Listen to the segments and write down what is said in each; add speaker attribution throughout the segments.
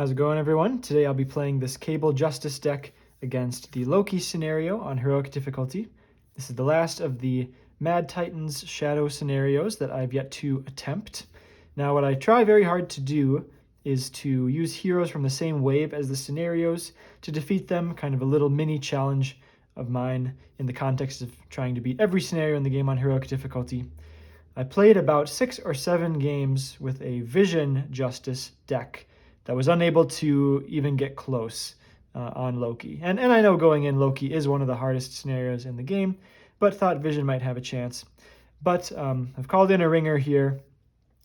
Speaker 1: How's it going, everyone? Today I'll be playing this Cable Justice deck against the Loki scenario on Heroic difficulty. This is the last of the Mad Titans Shadow scenarios that I've yet to attempt. Now, what I try very hard to do is to use heroes from the same wave as the scenarios to defeat them, kind of a little mini challenge of mine in the context of trying to beat every scenario in the game on Heroic difficulty. I played about 6 or 7 games with a Vision Justice deck that was unable to even get close on Loki. And I know going in, Loki is one of the hardest scenarios in the game, but thought Vision might have a chance. But I've called in a ringer here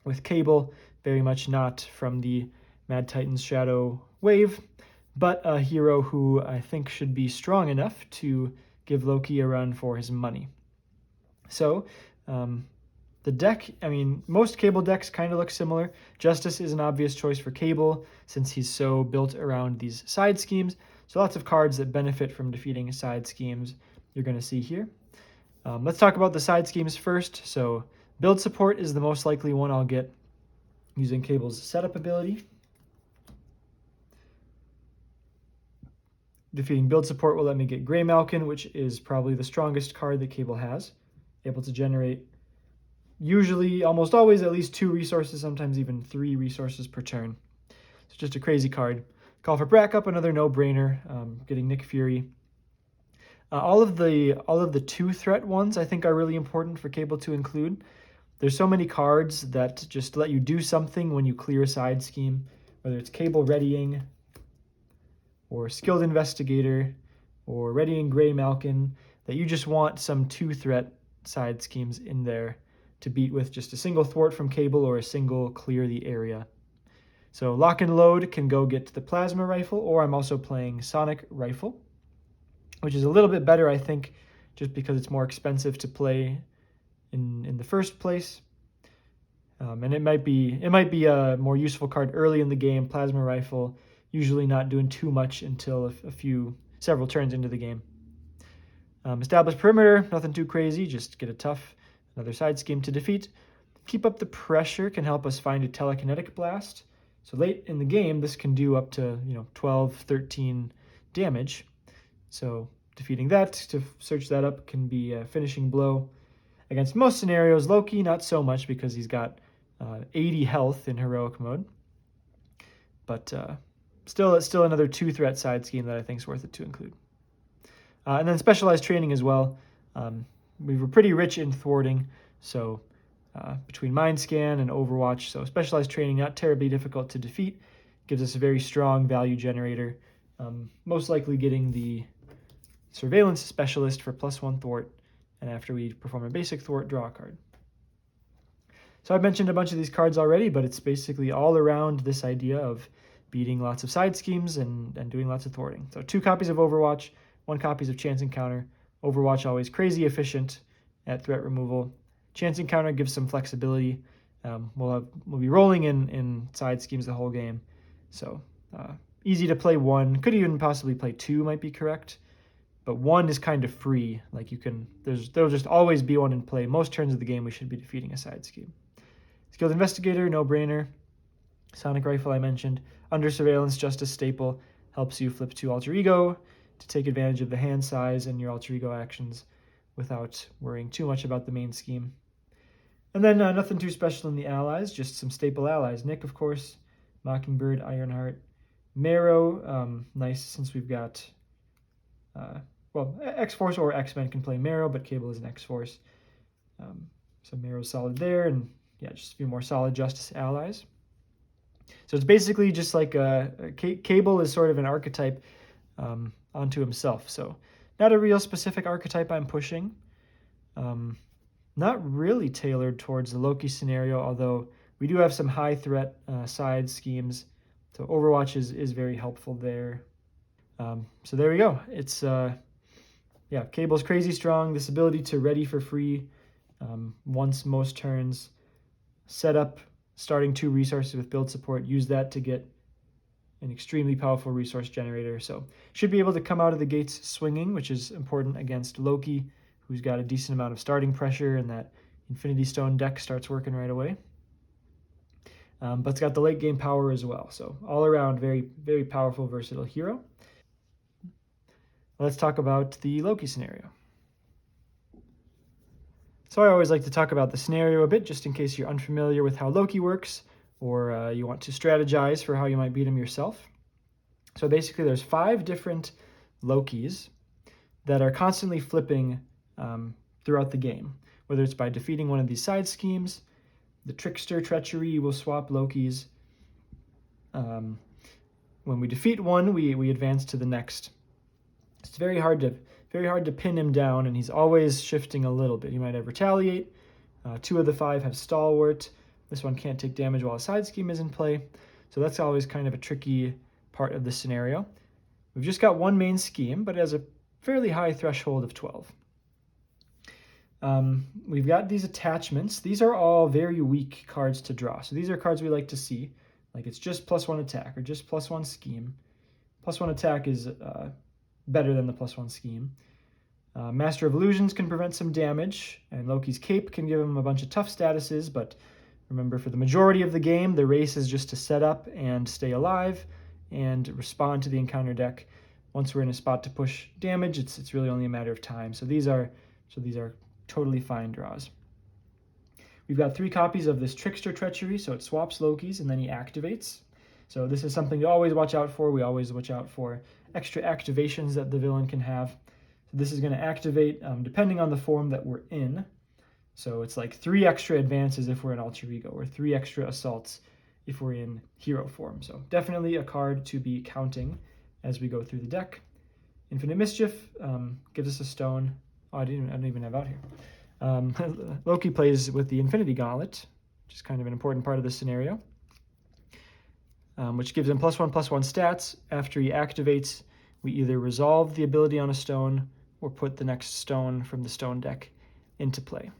Speaker 1: with Cable, very much not from the Mad Titans Shadow wave, but a hero who I think should be strong enough to give Loki a run for his money. So, the deck, most Cable decks kind of look similar. Justice is an obvious choice for Cable since he's so built around these side schemes. So lots of cards that benefit from defeating side schemes you're going to see here. Let's talk about the side schemes first. So build support is the most likely one I'll get using Cable's setup ability. Defeating build support will let me get Grey Malkin, which is probably the strongest card that Cable has. Able to generate usually, almost always, at least 2 resources, sometimes even 3 resources per turn. It's just a crazy card. Call for Backup, another no-brainer. Getting Nick Fury. All of the 2-threat ones I think are really important for Cable to include. There's so many cards that just let you do something when you clear a side scheme, whether it's Cable Readying, or Skilled Investigator, or Readying Grey Malkin, that you just want some 2-threat side schemes in there to beat with just a single thwart from Cable or a single clear the area. So Lock and Load can go get the Plasma Rifle, or I'm also playing Sonic Rifle, which is a little bit better, I think, just because it's more expensive to play in the first place. And it might be a more useful card early in the game. Plasma Rifle usually not doing too much until several turns into the game. Establish Perimeter, nothing too crazy, just get a tough, another side scheme to defeat. Keep Up the Pressure can help us find a Telekinetic Blast. So late in the game, this can do up to 12, 13 damage. So defeating that, to search that up, can be a finishing blow. Against most scenarios, Loki, not so much because he's got 80 health in Heroic mode. But still another 2-threat side scheme that I think is worth it to include. And then Specialized Training as well. We were pretty rich in thwarting, so between Mind Scan and Overwatch, so Specialized Training, not terribly difficult to defeat, gives us a very strong value generator, most likely getting the Surveillance Specialist for +1 thwart, and after we perform a basic thwart, draw a card. So I've mentioned a bunch of these cards already, but it's basically all around this idea of beating lots of side schemes and doing lots of thwarting. So 2 copies of Overwatch, 1 copy of Chance Encounter. Overwatch always crazy efficient at threat removal. Chance Encounter gives some flexibility. We'll be rolling in side schemes the whole game. So easy to play 1. Could even possibly play 2 might be correct. But 1 is kind of free. Like there'll just always be 1 in play. Most turns of the game we should be defeating a side scheme. Skilled Investigator, no-brainer. Sonic Rifle I mentioned. Under Surveillance, just a staple. Helps you flip to Alter Ego to take advantage of the hand size and your Alter Ego actions without worrying too much about the main scheme. And then nothing too special in the allies, just some staple allies. Nick, of course, Mockingbird, Ironheart, Marrow, nice since we've got, X-Force or X-Men can play Marrow, but Cable is an X-Force. So Marrow's solid there, and yeah, just a few more solid Justice allies. So it's basically just like Cable is sort of an archetype onto himself. So not a real specific archetype I'm pushing. Not really tailored towards the Loki scenario, although we do have some high threat side schemes. So Overwatch is very helpful there. So there we go. It's, Cable's crazy strong. This ability to ready for free once most turns. Set up starting 2 resources with build support. Use that to get an extremely powerful resource generator. So should be able to come out of the gates swinging, which is important against Loki, who's got a decent amount of starting pressure, and that Infinity Stone deck starts working right away. but it's got the late game power as well. So all around, very, very powerful, versatile hero. Let's talk about the Loki scenario. So I always like to talk about the scenario a bit, just in case you're unfamiliar with how Loki works, or you want to strategize for how you might beat him yourself. So basically there's 5 different Lokis that are constantly flipping throughout the game, whether it's by defeating one of these side schemes. The Trickster Treachery will swap Lokis. When we defeat one, we advance to the next. It's very hard to pin him down, and he's always shifting a little bit. He might have Retaliate. 2 of the 5 have Stalwart. This one can't take damage while a side scheme is in play. So that's always kind of a tricky part of the scenario. We've just got one main scheme, but it has a fairly high threshold of 12. We've got these attachments. These are all very weak cards to draw. So these are cards we like to see, like it's just +1 attack or just +1 scheme. +1 attack is better than the +1 scheme. Master of Illusions can prevent some damage, and Loki's Cape can give him a bunch of tough statuses, but remember, for the majority of the game, the race is just to set up and stay alive and respond to the encounter deck. Once we're in a spot to push damage, it's really only a matter of time. So these are totally fine draws. We've got 3 copies of this Trickster Treachery, so it swaps Loki's and then he activates. So this is something to always watch out for. We always watch out for extra activations that the villain can have. So this is going to activate depending on the form that we're in. So it's like 3 extra advances if we're in Alter Ego, or 3 extra assaults if we're in hero form. So definitely a card to be counting as we go through the deck. Infinite Mischief gives us a stone. Oh, I don't even have out here. Loki plays with the Infinity Gauntlet, which is kind of an important part of the scenario, which gives him +1/+1 stats. After he activates, we either resolve the ability on a stone or put the next stone from the stone deck into play.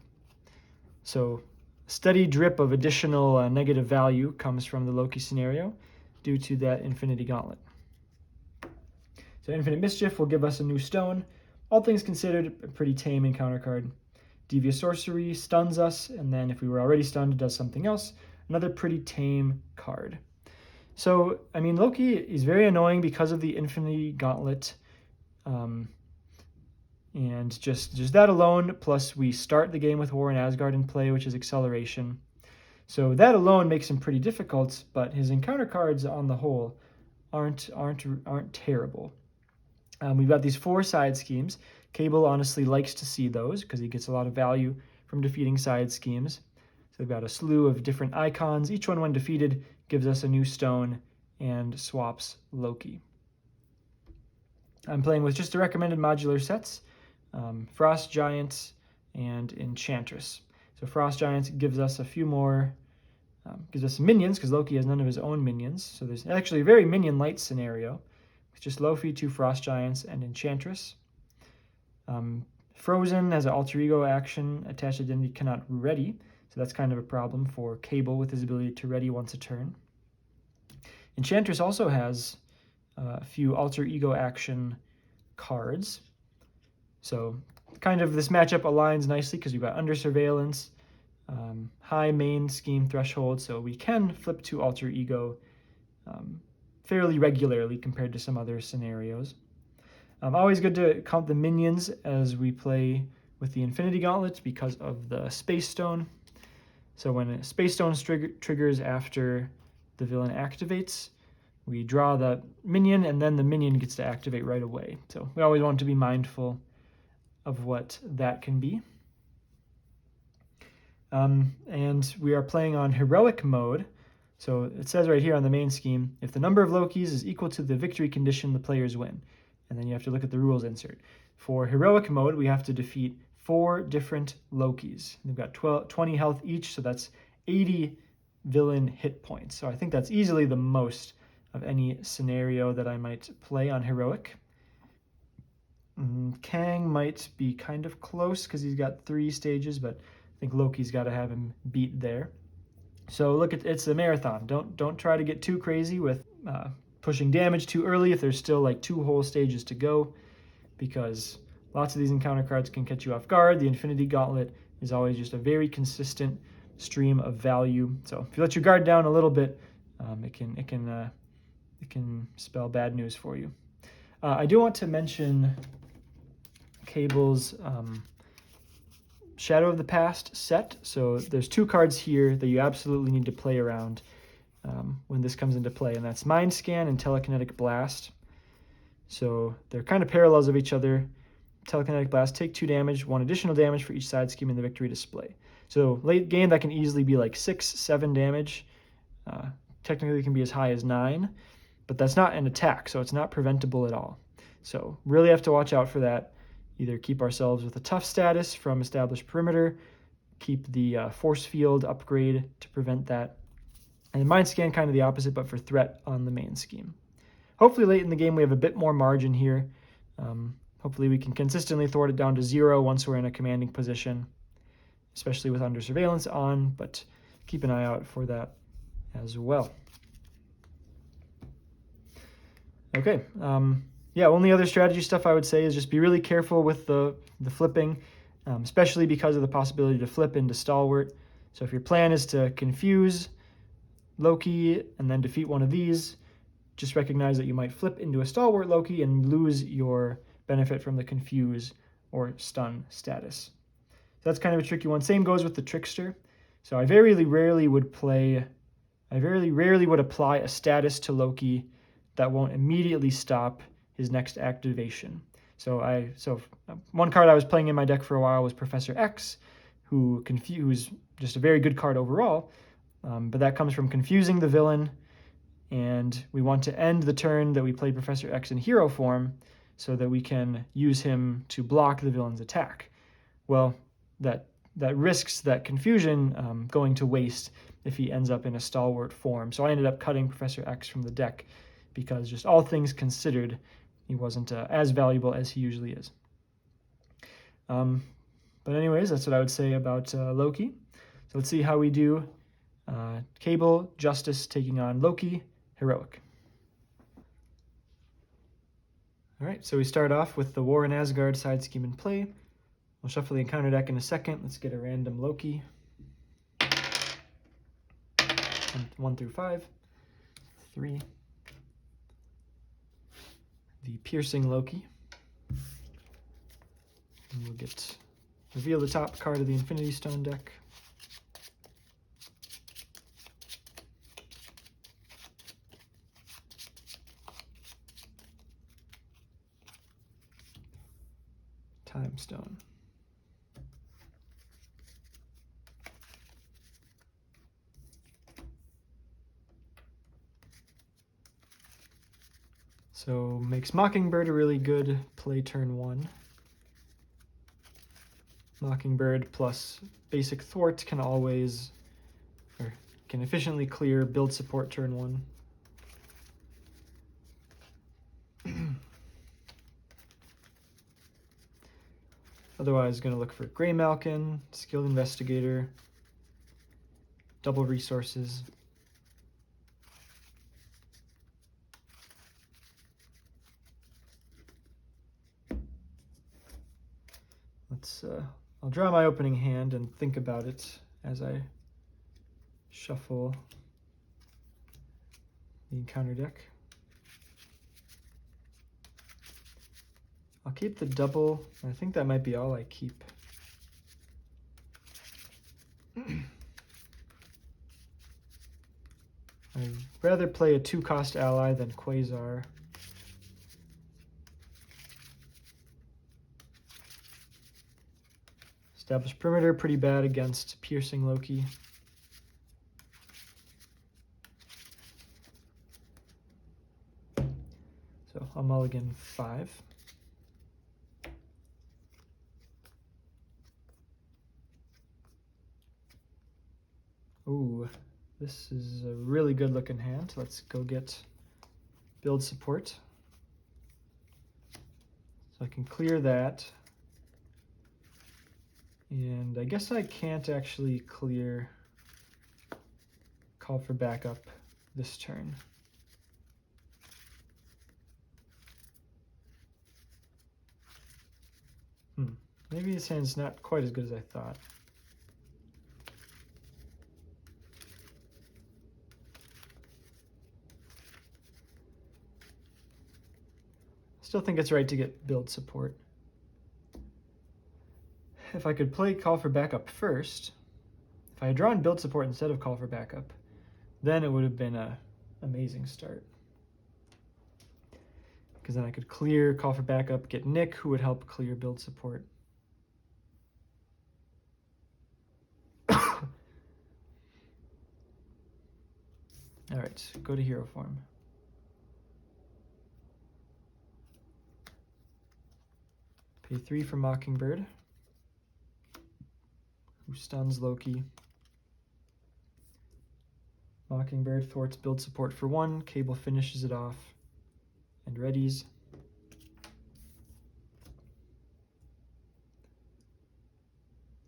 Speaker 1: So a steady drip of additional negative value comes from the Loki scenario due to that Infinity Gauntlet. So Infinite Mischief will give us a new stone. All things considered, a pretty tame encounter card. Devious Sorcery stuns us, and then if we were already stunned, it does something else. Another pretty tame card. So, I mean, Loki is very annoying because of the Infinity Gauntlet. And just that alone, plus we start the game with War in Asgard in play, which is acceleration. So that alone makes him pretty difficult, but his encounter cards on the whole aren't terrible. We've got these 4 side schemes. Cable honestly likes to see those because he gets a lot of value from defeating side schemes. So we've got a slew of different icons. Each one, when defeated, gives us a new stone and swaps Loki. I'm playing with just the recommended modular sets, Frost Giant and Enchantress. So Frost Giant gives us a few more, gives us minions, because Loki has none of his own minions. So there's actually a very minion-light scenario. It's just Loki, 2 Frost Giants, and Enchantress. Frozen has an Alter Ego action, Attached Identity cannot ready, so that's kind of a problem for Cable with his ability to ready once a turn. Enchantress also has a few Alter Ego action cards, so kind of this matchup aligns nicely because we've got Under Surveillance, high main scheme threshold, so we can flip to Alter Ego fairly regularly compared to some other scenarios. Always good to count the minions as we play with the Infinity Gauntlet because of the Space Stone. So when a Space Stone triggers after the villain activates, we draw the minion, and then the minion gets to activate right away. So we always want to be mindful of what that can be. And we are playing on Heroic mode. So it says right here on the main scheme, if the number of Lokis is equal to the victory condition, the players win. And then you have to look at the rules insert. For Heroic mode, we have to defeat 4 different Lokis. They've got 20 health each, so that's 80 villain hit points. So I think that's easily the most of any scenario that I might play on Heroic. Kang might be kind of close because he's got 3 stages, but I think Loki's got to have him beat there. So look, it's a marathon. Don't try to get too crazy with pushing damage too early if there's still like 2 whole stages to go, because lots of these encounter cards can catch you off guard. The Infinity Gauntlet is always just a very consistent stream of value. So if you let your guard down a little bit, it can spell bad news for you. I do want to mention Cable's Shadow of the Past set. So there's 2 cards here that you absolutely need to play around when this comes into play, and that's Mind Scan and Telekinetic Blast. So they're kind of parallels of each other. Telekinetic Blast, take 2 damage, 1 additional damage for each side scheme in the victory display. So late game, that can easily be like 6, 7 damage. Technically, it can be as high as 9, but that's not an attack, so it's not preventable at all. So really have to watch out for that. Either keep ourselves with a tough status from established perimeter, keep the force field upgrade to prevent that. And then Mind Scan, kind of the opposite, but for threat on the main scheme. Hopefully late in the game we have a bit more margin here. Hopefully we can consistently thwart it down to 0 once we're in a commanding position, especially with under surveillance on, but keep an eye out for that as well. Okay, yeah, only other strategy stuff I would say is just be really careful with the flipping, especially because of the possibility to flip into Stalwart. So if your plan is to confuse Loki and then defeat one of these, just recognize that you might flip into a Stalwart Loki and lose your benefit from the confuse or stun status. So that's kind of a tricky one. Same goes with the Trickster. So I very rarely would apply a status to Loki that won't immediately stop his next activation. So one card I was playing in my deck for a while was Professor X, who's just a very good card overall, but that comes from confusing the villain, and we want to end the turn that we played Professor X in hero form so that we can use him to block the villain's attack. Well, that risks that confusion going to waste if he ends up in a Stalwart form. So I ended up cutting Professor X from the deck because just all things considered, he wasn't as valuable as he usually is. But anyways, that's what I would say about Loki. So let's see how we do. Cable, Justice taking on Loki, Heroic. All right, so we start off with the War in Asgard side scheme in play. We'll shuffle the encounter deck in a second. Let's get a random Loki. 1 through 5. 3. The Piercing Loki. And we'll reveal the top card of the Infinity Stone deck. Time Stone. So makes Mockingbird a really good play turn 1. Mockingbird plus basic thwart can efficiently clear build support turn 1. Otherwise, going to look for Grey Malkin, Skilled Investigator, double resources. I'll draw my opening hand and think about it as I shuffle the encounter deck. I'll keep the double. I think that might be all I keep. I'd rather play a 2-cost ally than Quasar. Established perimeter, pretty bad against Piercing Loki. So I'll mulligan 5. Ooh, this is a really good looking hand. Let's go get build support. So I can clear that. And I guess I can't actually call for backup this turn. Maybe this hand's not quite as good as I thought. Still think it's right to get build support. If I could play call for backup first, if I had drawn build support instead of call for backup, then it would have been an amazing start. Because then I could clear call for backup, get Nick, who would help clear build support. All right, go to hero form. Pay 3 for Mockingbird, who stuns Loki. Mockingbird thwarts build support for 1, Cable finishes it off, and readies.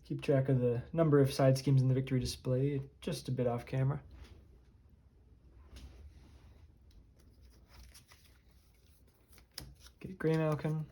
Speaker 1: Keep track of the number of side schemes in the victory display, just a bit off camera. Get Grey Malkin.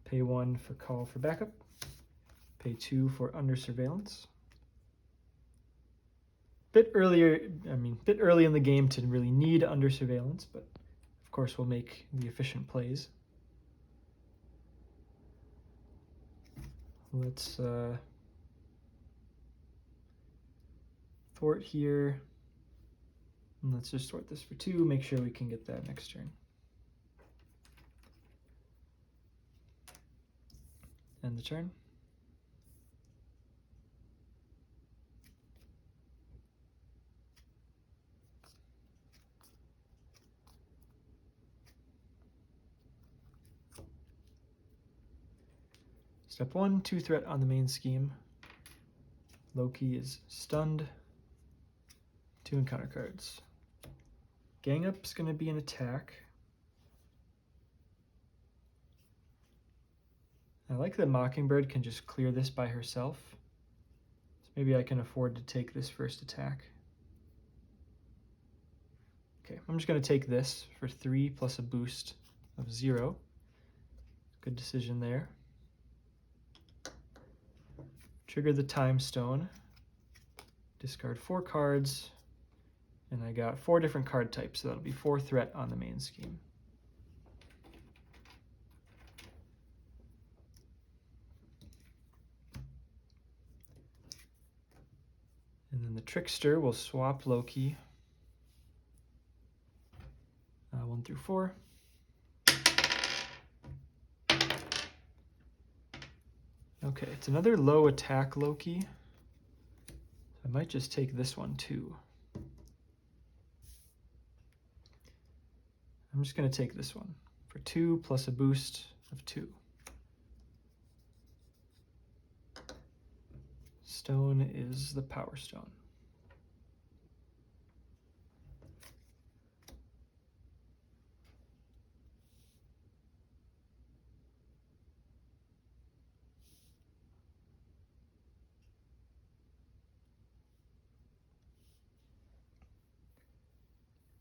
Speaker 1: Pay 1 for call for backup. Pay 2 for under surveillance. Bit early in the game to really need under surveillance, but of course we'll make the efficient plays. Let's thwart here. And let's just thwart this for 2, make sure we can get that next turn. End the turn. Step 1, 2 threat on the main scheme. Loki is stunned. 2 encounter cards. Gang Up's going to be an attack. I like that Mockingbird can just clear this by herself. So maybe I can afford to take this first attack. Okay, I'm just going to take this for 3 plus a boost of 0. Good decision there. Trigger the Time Stone. Discard 4 cards. And I got 4 different card types, so that'll be 4 threat on the main scheme. And then the Trickster will swap Loki. 1 through 4. Okay, it's another low attack Loki. I might just take this one too. I'm just going to take this one for 2 plus a boost of 2. Stone is the Power Stone.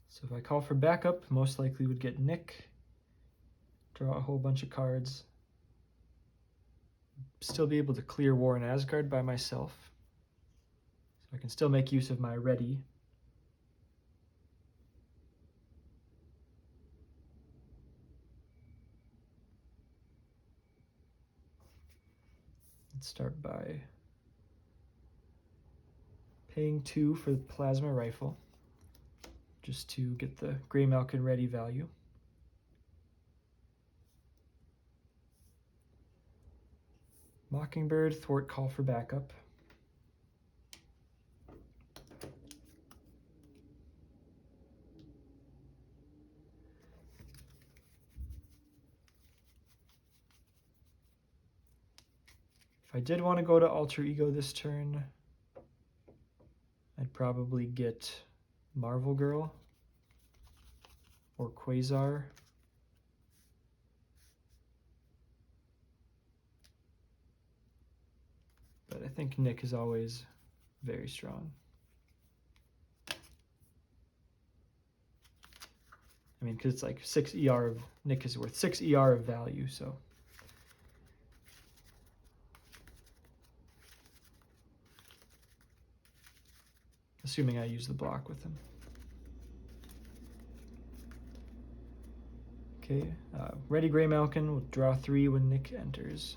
Speaker 1: So if I call for backup, most likely would get Nick, draw a whole bunch of cards, still be able to clear War in Asgard by myself. So I can still make use of my ready. Let's start by paying 2 for the plasma rifle, just to get the Grey Malkin ready value. Mockingbird, thwart call for backup. If I did want to go to Alter Ego this turn, I'd probably get Marvel Girl or Quasar. But I think Nick is always very strong. I mean, because it's like 6 ER of Nick is worth 6 ER of value, so. Assuming I use the block with him. Okay, ready Gray Malkin will draw 3 when Nick enters.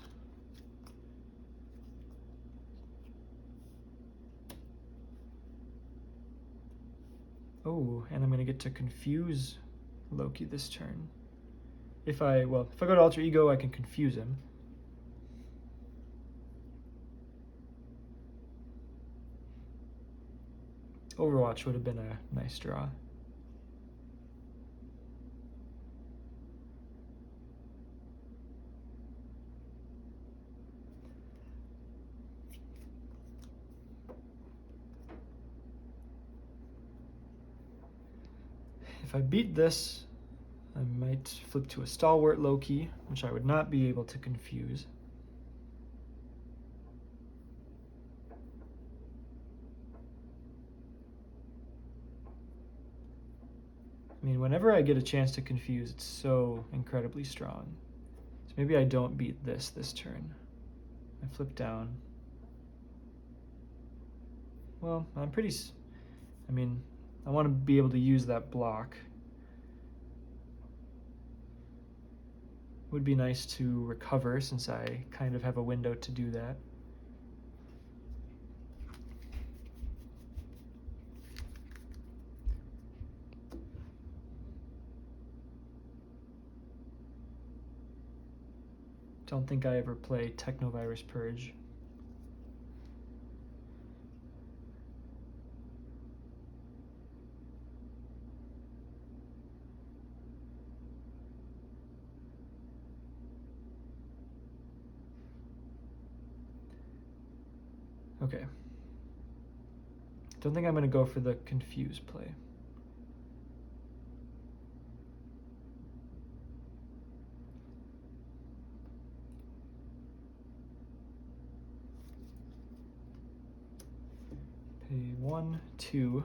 Speaker 1: Oh, and I'm gonna get to confuse Loki this turn. If I go to Alter Ego, I can confuse him. Overwatch would have been a nice draw. If I beat this, I might flip to a Stalwart Loki, which I would not be able to confuse. I mean, whenever I get a chance to confuse, it's so incredibly strong. So maybe I don't beat this turn. I flip down. Well, I want to be able to use that block. Would be nice to recover since I kind of have a window to do that. Don't think I ever play Technovirus Purge. Okay. Don't think I'm going to go for the confuse play. Pay 1, 2.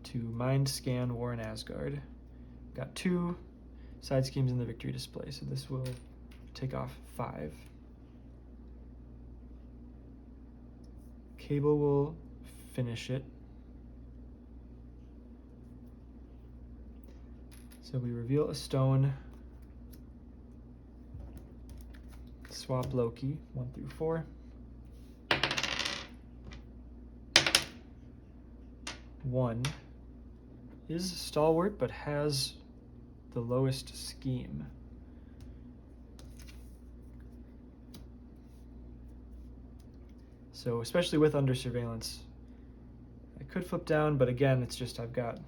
Speaker 1: To Mind Scan War in Asgard. Got 2 side schemes in the victory display, so this will take off 5. Cable will finish it. So we reveal a stone. Swap Loki, 1 through 4. 1 is Stalwart, but has the lowest scheme. So especially with Under Surveillance, I could flip down, but again, it's just I've got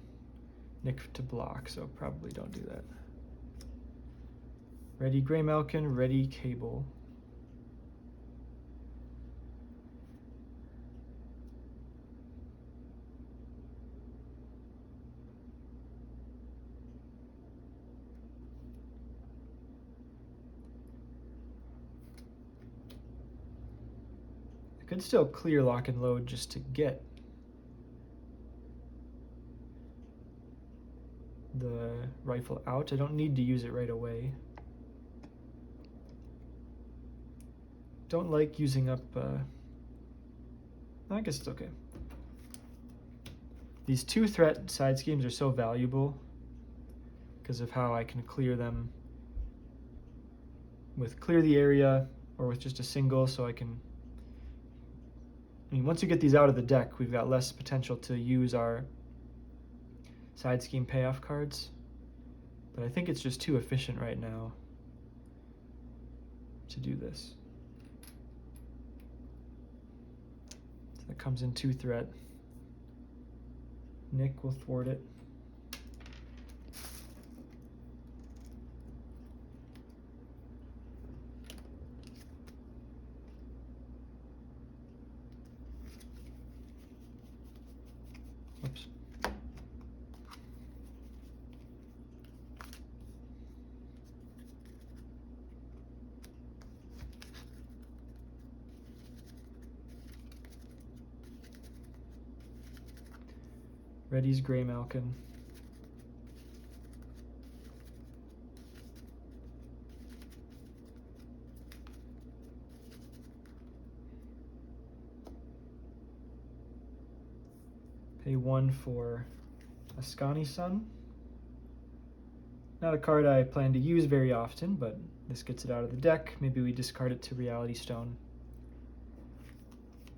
Speaker 1: Nick to block, so probably don't do that. Ready Gray Malkin, ready Cable. I could still clear lock and load just to get the rifle out. I don't need to use it right away. Don't like using up, I guess it's okay. These 2 threat side schemes are so valuable because of how I can clear them with clear the area or with just a single, so once you get these out of the deck, we've got less potential to use our side scheme payoff cards. But I think it's just too efficient right now to do this. So that comes in 2 threat. Nick will thwart it. Oops. Ready's Gray Malkin. Pay 1 for Ascani Sun. Not a card I plan to use very often, but this gets it out of the deck. Maybe we discard it to Reality Stone.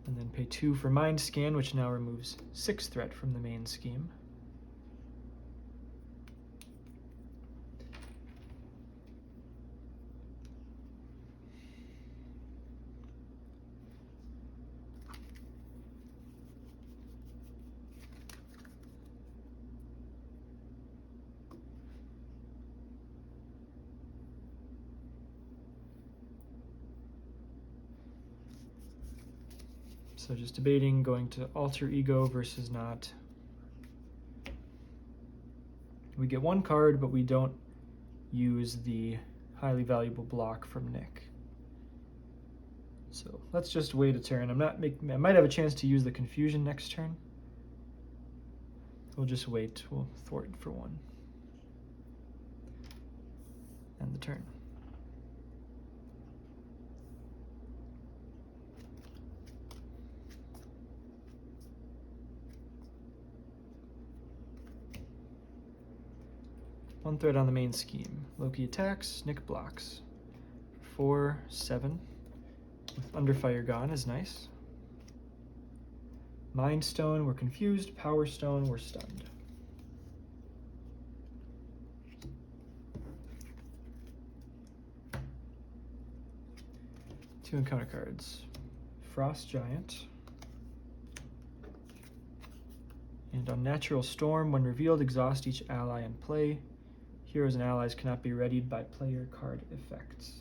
Speaker 1: And then pay 2 for Mind Scan, which now removes 6 threat from the main scheme. So just debating going to Alter Ego versus not. We get 1 card, but we don't use the highly valuable block from Nick. So let's just wait a turn. I might have a chance to use the Confusion next turn. We'll just wait. We'll thwart for 1. End the turn. One threat on the main scheme. Loki attacks, Nick blocks. 4, 7. With Underfire gone is nice. Mind Stone, we're confused. Power Stone, we're stunned. Two encounter cards. Frost Giant. And Unnatural Storm, when revealed, exhaust each ally in play. Heroes and allies cannot be readied by player card effects.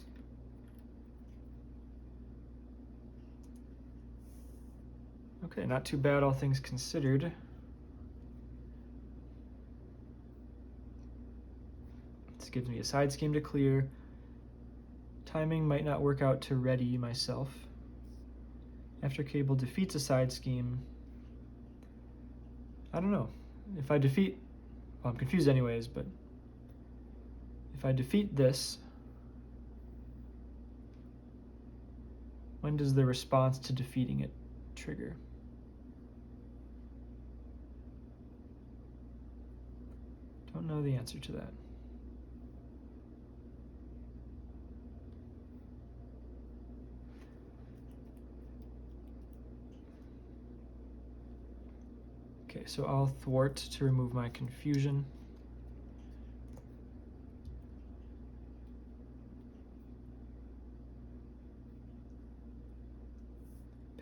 Speaker 1: Okay, not too bad, all things considered. This gives me a side scheme to clear. Timing might not work out to ready myself. After Cable defeats a side scheme, I don't know. If I defeat, well, I'm confused anyways, but if I defeat this, when does the response to defeating it trigger? Don't know the answer to that. Okay, so I'll thwart to remove my confusion.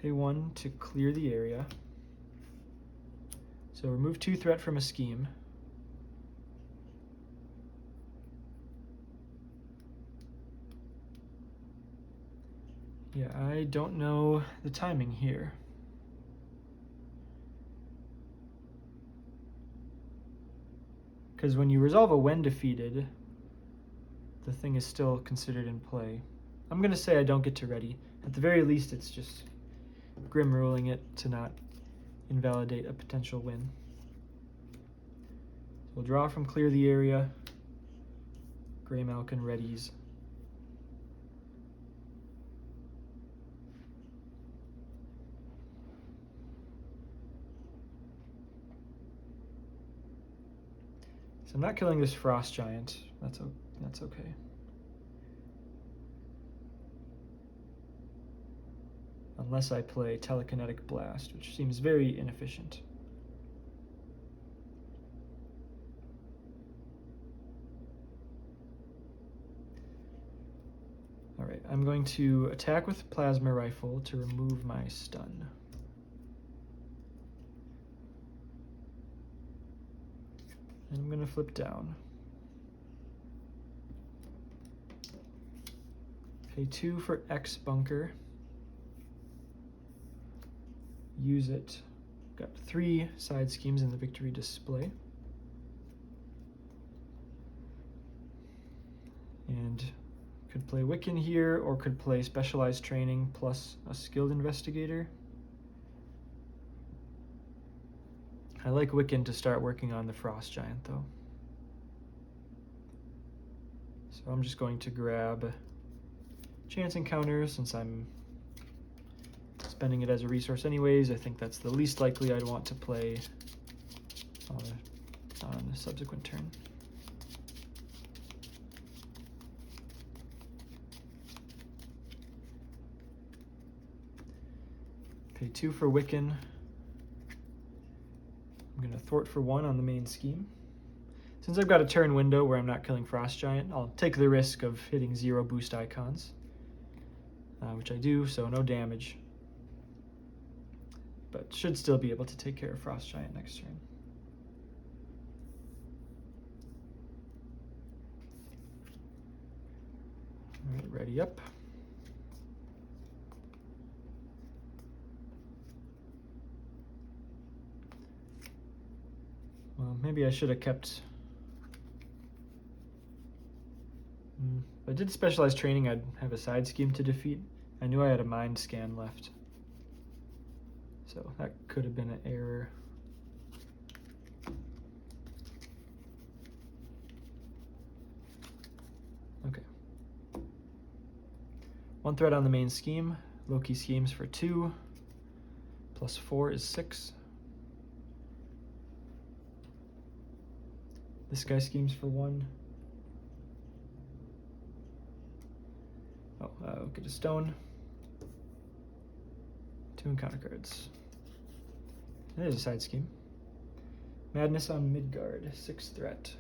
Speaker 1: Pay 1 to clear the area. So remove 2 threat from a scheme. Yeah, I don't know the timing here. Because when you resolve a when defeated, the thing is still considered in play. I'm going to say I don't get to ready. At the very least, it's just Grim ruling it to not invalidate a potential win. We'll draw from clear the area. Gray Malkin readies. So I'm not killing this Frost Giant. That's okay. Unless I play Telekinetic Blast, which seems very inefficient. All right, I'm going to attack with Plasma Rifle to remove my stun. And I'm going to flip down. Pay 2 for X Bunker. Use it. Got 3 side schemes in the victory display. And could play Wiccan here, or could play Specialized Training plus a Skilled Investigator. I like Wiccan to start working on the Frost Giant, though. So I'm just going to grab Chance Encounter since I'm spending it as a resource anyways. I think that's the least likely I'd want to play on a subsequent turn. Pay 2 for Wiccan. I'm going to thwart for 1 on the main scheme. Since I've got a turn window where I'm not killing Frost Giant, I'll take the risk of hitting 0 boost icons, which I do, so no damage. But should still be able to take care of Frost Giant next turn. All right, ready up. Well, maybe I should have kept... If I did specialized training, I'd have a side scheme to defeat. I knew I had a mind scan left. So that could have been an error. Okay. 1 threat on the main scheme. Loki schemes for 2. Plus 4 is 6. This guy schemes for 1. Oh, we'll get a stone. 2 encounter cards. There's a side scheme. Madness on Midgard, 6 threat.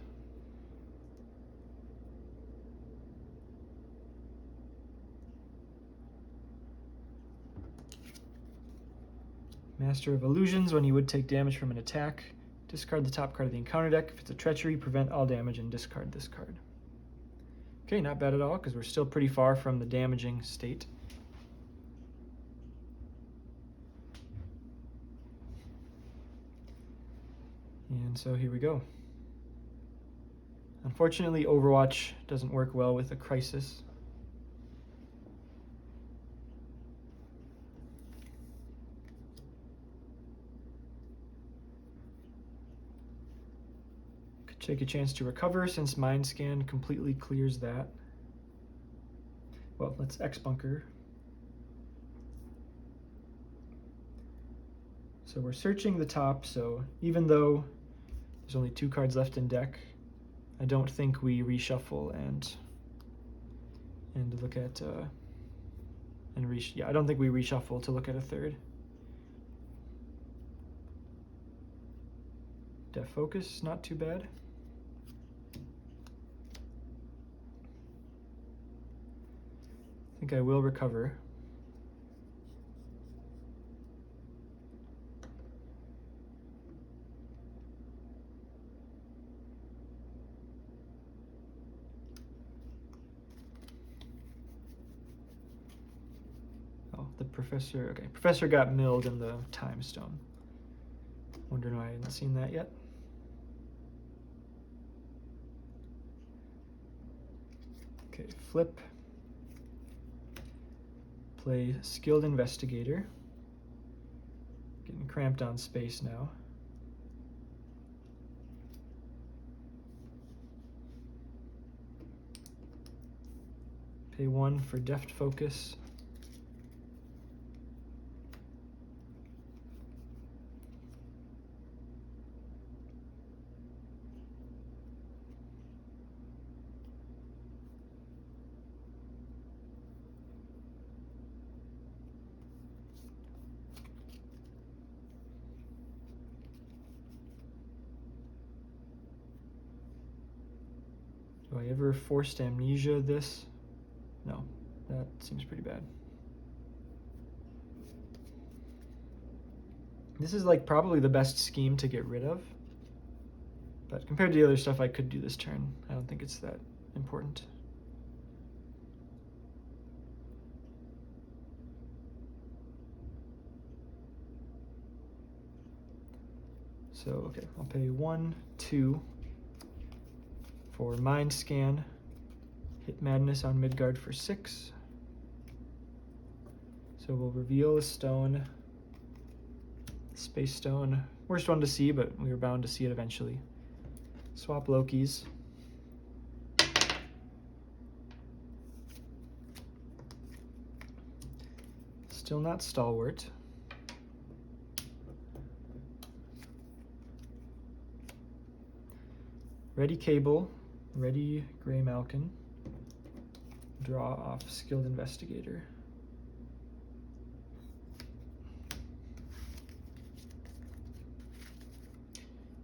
Speaker 1: Master of Illusions, when you would take damage from an attack, discard the top card of the encounter deck. If it's a treachery, prevent all damage and discard this card. Okay, not bad at all, because we're still pretty far from the damaging state. And so here we go. Unfortunately, Overwatch doesn't work well with a crisis. Could take a chance to recover since Mind Scan completely clears that. Well, let's X-Bunker. So we're searching the top, so even though there's only 2 cards left in deck, I don't think we reshuffle and look at I don't think we reshuffle to look at a 3rd. Def Focus, not too bad. I think I will recover. The professor, okay, professor got milled in the time stone. Wondering why I hadn't seen that yet. Okay, flip. Play Skilled Investigator. Getting cramped on space now. Pay 1 for Deft Focus. Do I ever forced amnesia this? No, that seems pretty bad. This is like probably the best scheme to get rid of, but compared to the other stuff I could do this turn, I don't think it's that important. So, okay, I'll pay 1, 2 for Mind Scan, hit Madness on Midgard for 6. So we'll reveal a stone, Space Stone, worst one to see, but we were bound to see it eventually. Swap Lokis. Still not Stalwart. Ready Cable, ready Gray Malkin. Draw off Skilled Investigator.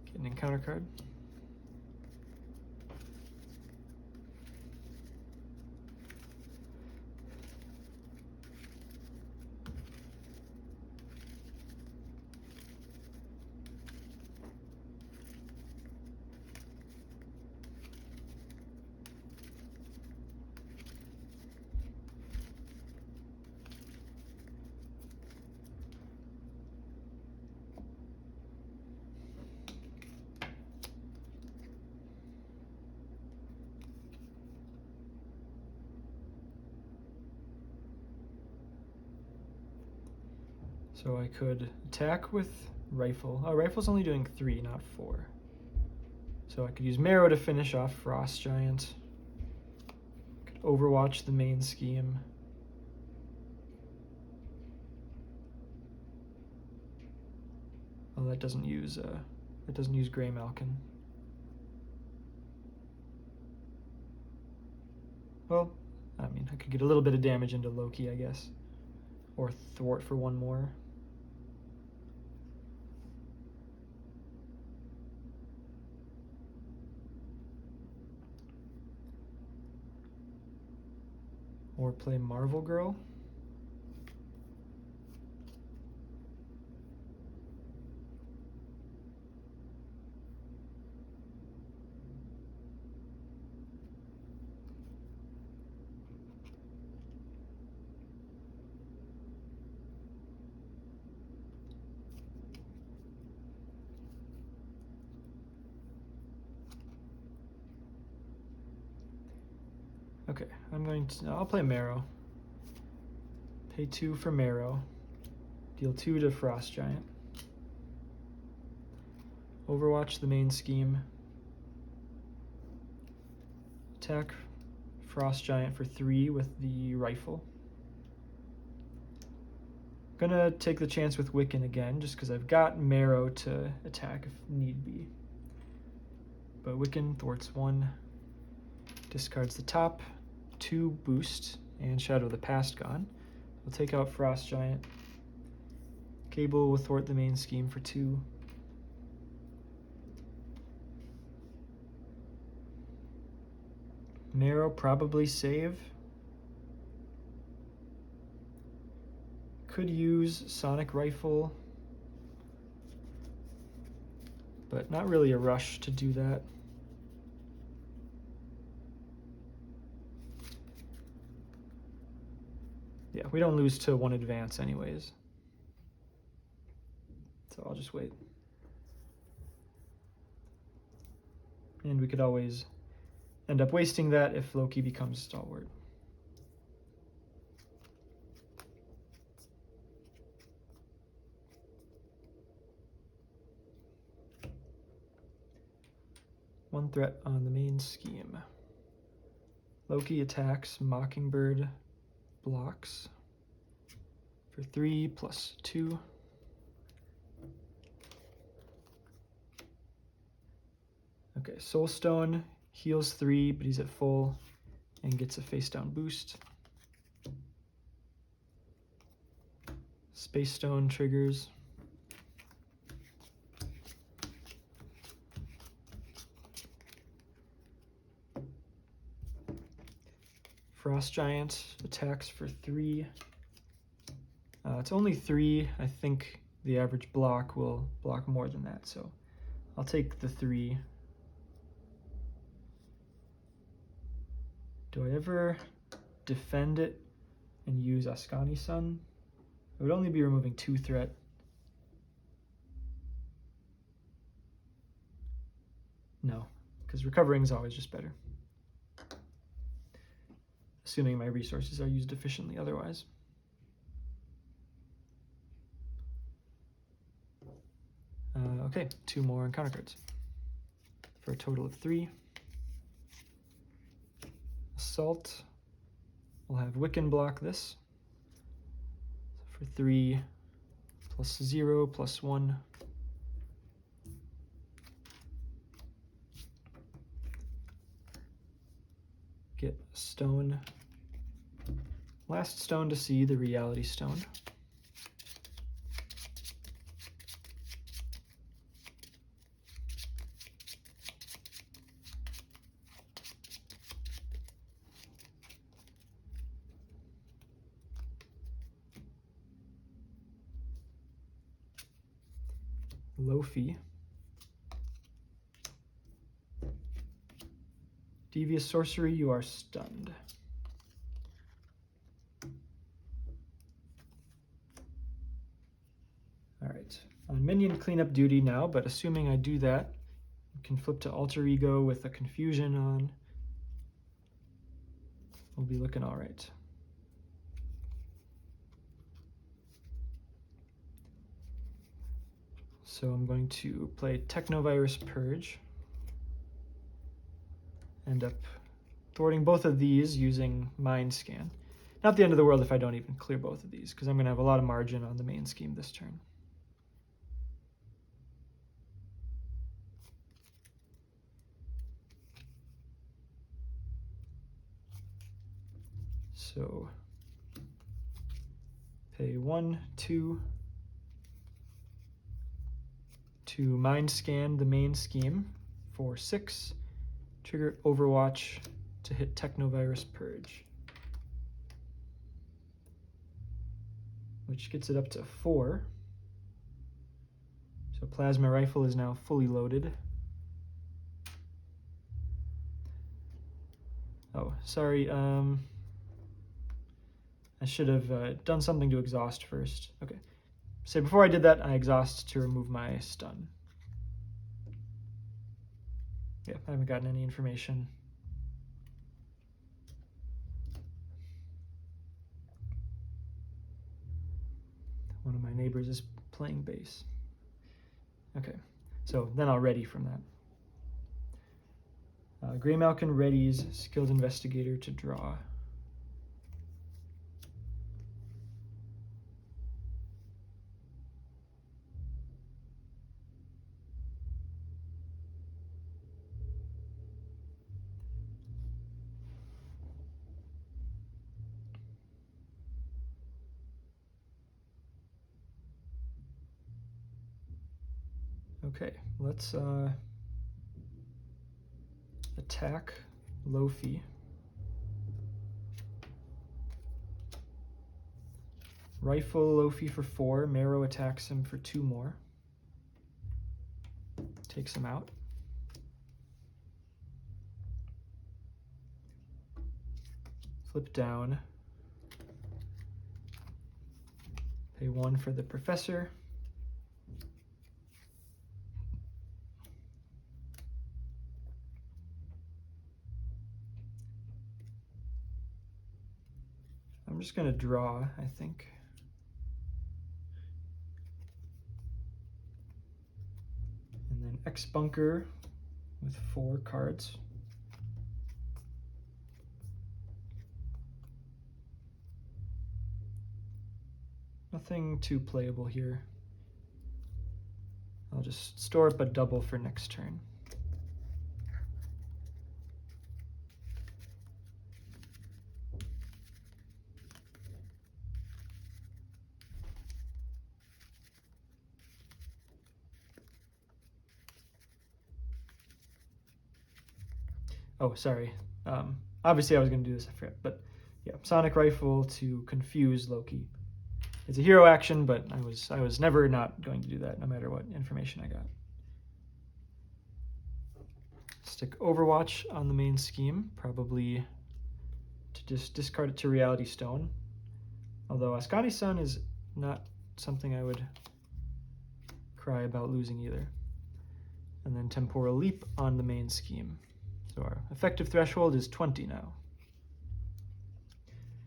Speaker 1: Get an encounter card. So I could attack with Rifle. Oh, Rifle's only doing 3, not 4. So I could use Marrow to finish off Frost Giant. Could Overwatch the main scheme. Oh, that doesn't use Gray Malkin. Well, I mean, I could get a little bit of damage into Loki, I guess. Or Thwart for 1 more. Or play Marvel Girl. Okay, I'll play Marrow. Pay 2 for Marrow. Deal 2 to Frost Giant. Overwatch the main scheme. Attack Frost Giant for 3 with the Rifle. Gonna take the chance with Wiccan again, just because I've got Marrow to attack if need be. But Wiccan thwarts 1, discards the top, 2 boost, and Shadow of the Past gone. We'll take out Frost Giant. Cable will thwart the main scheme for 2. Marrow probably save. Could use Sonic Rifle, but not really a rush to do that. Yeah, we don't lose to 1 advance anyways. So I'll just wait. And we could always end up wasting that if Loki becomes Stalwart. One threat on the main scheme. Loki attacks, Mockingbird blocks for 3 plus 2. Okay, Soulstone heals 3, but he's at full and gets a face down boost. Space Stone triggers. Frost Giant attacks for 3. It's only 3. I think the average block will block more than that, so I'll take the 3. Do I ever defend it and use Ascani Sun? It would only be removing 2 threat. No, because recovering is always just better. Assuming my resources are used efficiently otherwise. Okay, 2 more encounter cards for a total of 3. Assault. We'll have Wiccan block this. So for 3 plus 0 plus 1. Get a stone. Last stone to see, the Reality Stone. Lofi. Devious Sorcery, you are stunned. Alright, on minion cleanup duty now, but assuming I do that, I can flip to Alter Ego with a Confusion on. We'll be looking alright. So I'm going to play Technovirus Purge. End up thwarting both of these using Mind Scan. Not the end of the world if I don't even clear both of these, because I'm going to have a lot of margin on the main scheme this turn. So pay 1, 2 to Mind Scan the main scheme for 6. Trigger Overwatch to hit Technovirus Purge, which gets it up to 4. So Plasma Rifle is now fully loaded. Oh, sorry, I should have done something to exhaust first. Okay, so before I did that, I exhaust to remove my stun. Yeah, I haven't gotten any information. One of my neighbors is playing bass. Okay, so then I'll ready from that. Grey Malkin readies Skilled Investigator to draw. Okay, let's attack Lofi. Rifle Lofi for 4, Marrow attacks him for 2 more. Takes him out. Flip down. Pay 1 for the Professor. I'm just going to draw, I think. And then X Bunker with 4 cards. Nothing too playable here. I'll just store up a double for next turn. Oh, sorry. Obviously I was going to do this, I forgot. But yeah, Sonic Rifle to confuse Loki. It's a hero action, but I was never not going to do that, no matter what information I got. Stick Overwatch on the main scheme, probably to just discard it to Reality Stone. Although Ascani Sun is not something I would cry about losing either. And then Temporal Leap on the main scheme. So our effective threshold is 20 now.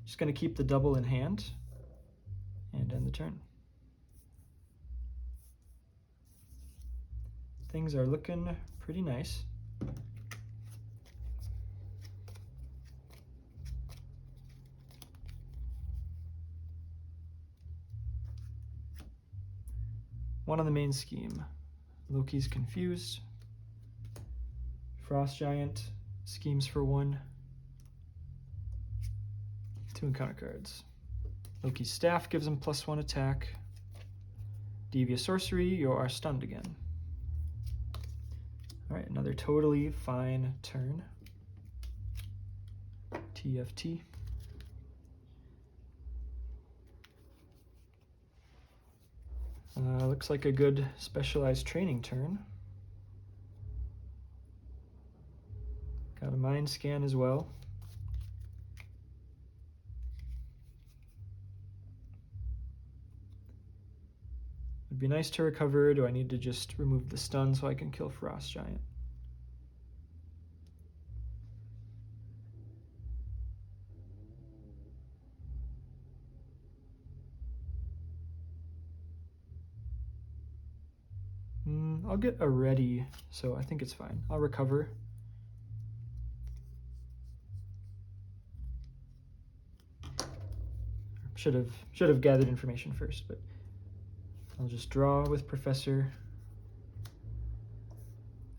Speaker 1: Just going to keep the double in hand and end the turn. things are looking pretty nice. One on the main scheme. Loki's confused. Frost Giant schemes for 1. 2 encounter cards. Loki's staff gives him +1 attack. Devious Sorcery, you are stunned again. Alright, another totally fine turn. TFT. Looks like a good specialized training turn. Got a mind scan as well. Would be nice to recover. Do I need to just remove the stun so I can kill Frost Giant? I'll get a ready, so I think it's fine. I'll recover. Should have gathered information first, but I'll just draw with Professor.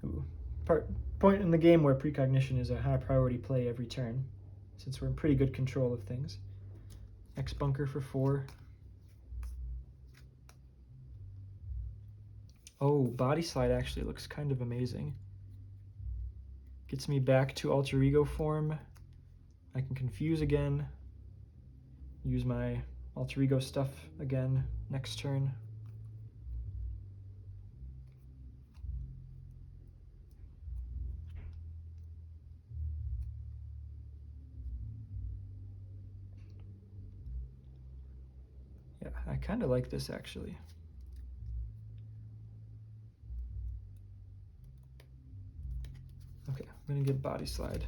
Speaker 1: Ooh. Point in the game where precognition is a high priority play every turn, since we're in pretty good control of things. X bunker for 4. Oh, Body Slide actually looks kind of amazing. Gets me back to alter ego form. I can confuse again. Use my alter ego stuff again next turn. Yeah, I kind of like this actually. Okay, I'm gonna get Body Slide.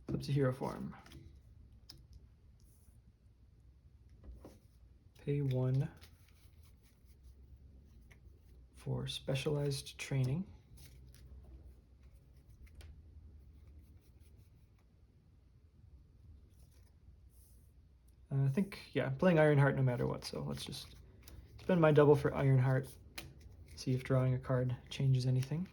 Speaker 1: Flip to hero form. Pay 1 for specialized training. I think, yeah, I'm playing Ironheart no matter what, so let's just spend my double for Ironheart, see if drawing a card changes anything.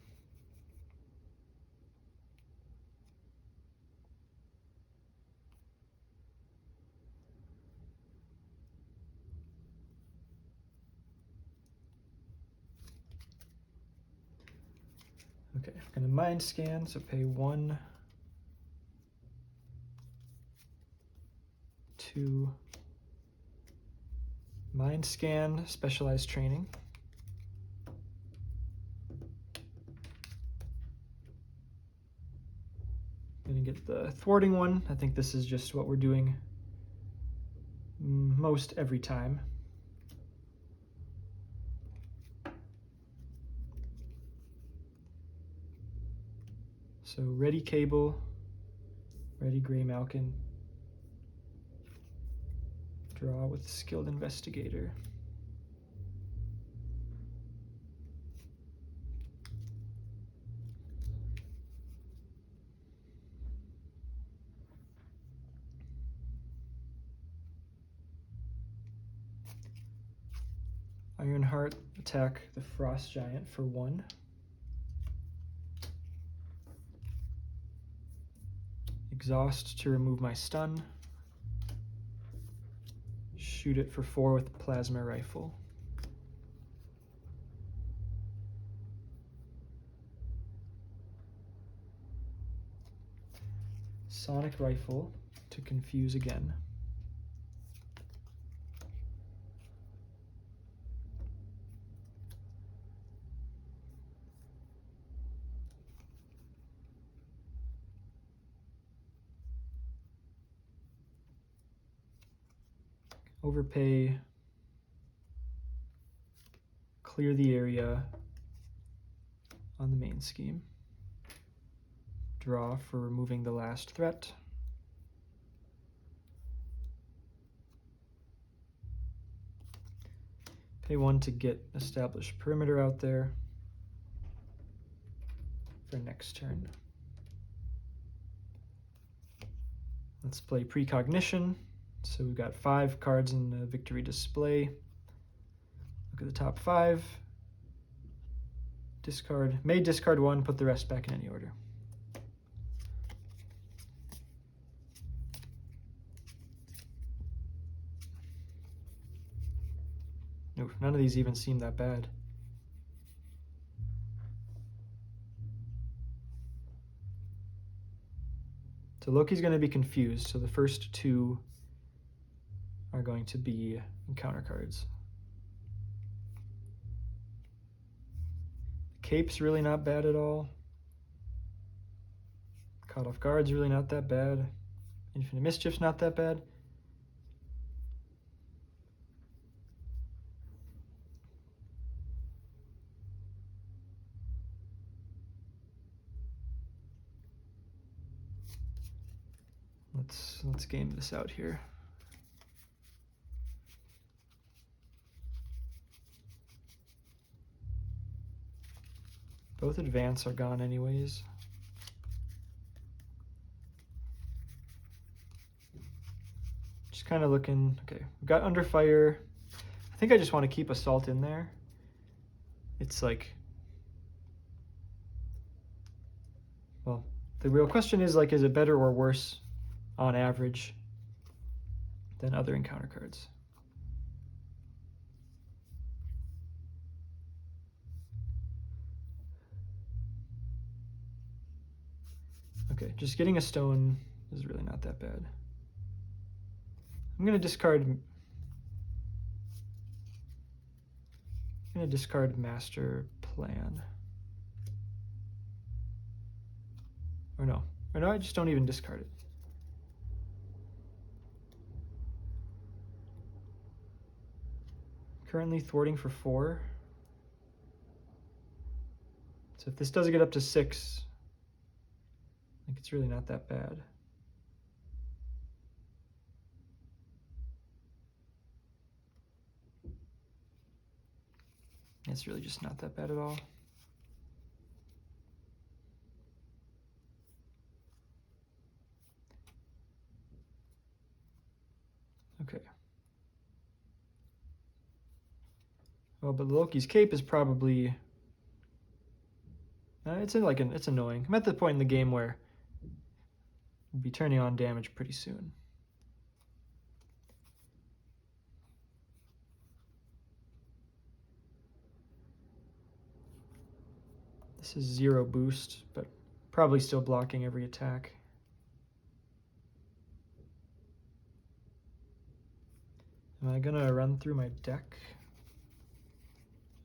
Speaker 1: Okay, I'm gonna mind scan, so pay 1, 2, mind scan, specialized training. Gonna get the thwarting one. I think this is just what we're doing most every time. So ready Cable, ready Gray Malkin, draw with Skilled Investigator. Ironheart, attack the Frost Giant for 1. Exhaust to remove my stun. Shoot it for 4 with the Plasma Rifle. Sonic Rifle to confuse again. overpay, clear the area on the main scheme, draw for removing the last threat, pay 1 to get established perimeter out there for next turn. Let's play Precognition. So we've got 5 cards in the victory display. Look at the top 5. Discard, may discard 1, put the rest back in any order. Oof, none of these even seem that bad. So Loki's going to be confused, so the first 2 are going to be encounter cards. Cape's really not bad at all. Caught Off Guard's really not that bad. Infinite Mischief's not that bad. Let's game this out here. Both advance are gone anyways. Just kind of looking, okay, we've got Under Fire. I think I just want to keep Assault in there. It's like, well, the real question is like, is it better or worse on average than other encounter cards? Okay, just getting a stone is really not that bad. I'm gonna discard Master Plan. Or no, I just don't even discard it. Currently thwarting for 4. So if this does get up to 6, I think it's really not that bad. It's really just not that bad at all. Okay. Well, but Loki's Cape is probably it's annoying. I'm at the point in the game where we'll be turning on damage pretty soon. This is 0 boost, but probably still blocking every attack. Am I gonna run through my deck?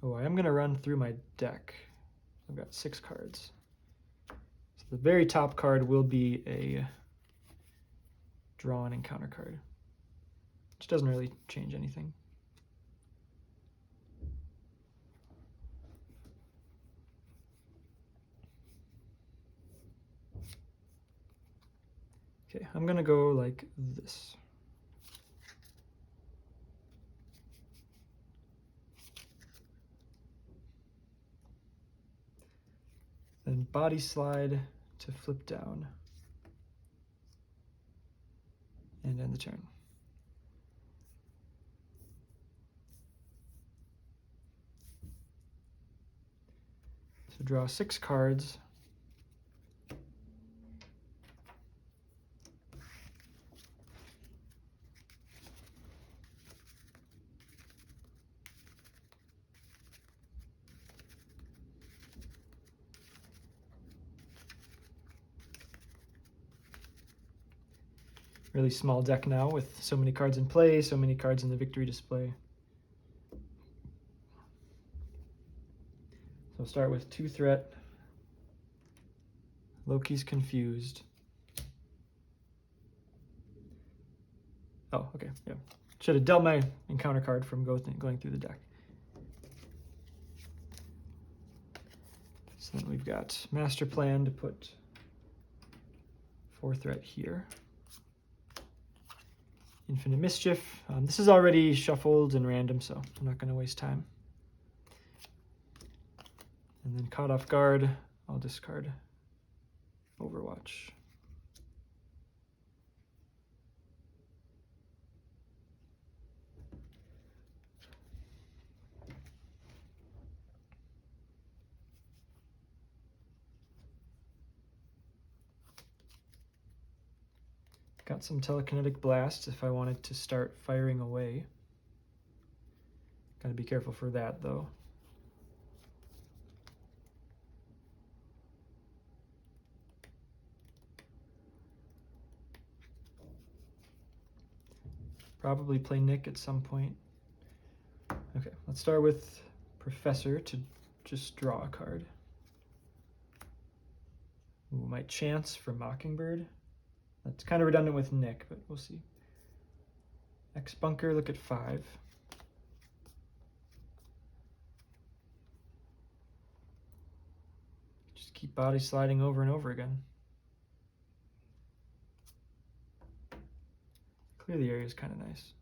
Speaker 1: Oh, I am gonna run through my deck. I've got 6 cards. So the very top card will be a draw and encounter card, which doesn't really change anything. Okay, I'm gonna go like this. Then body slide to flip down and end the turn. So draw 6 cards. Really small deck now with so many cards in play, so many cards in the victory display. So I'll start with 2 threat. Loki's confused. Oh, okay, yeah. should have dealt my encounter card from going through the deck. So then we've got Master Plan to put 4 threat here. Infinite Mischief. This is already shuffled and random, so I'm not going to waste time. And then Caught Off Guard, I'll discard Overwatch. Got some Telekinetic Blast if I wanted to start firing away. Gotta be careful for that though. Probably play Nick at some point. Okay, let's start with Professor to just draw a card. Ooh, might chance for Mockingbird. That's kind of redundant with Nick, but we'll see. X Bunker, look at 5. Just keep body sliding over and over again. Clear the area is kind of nice.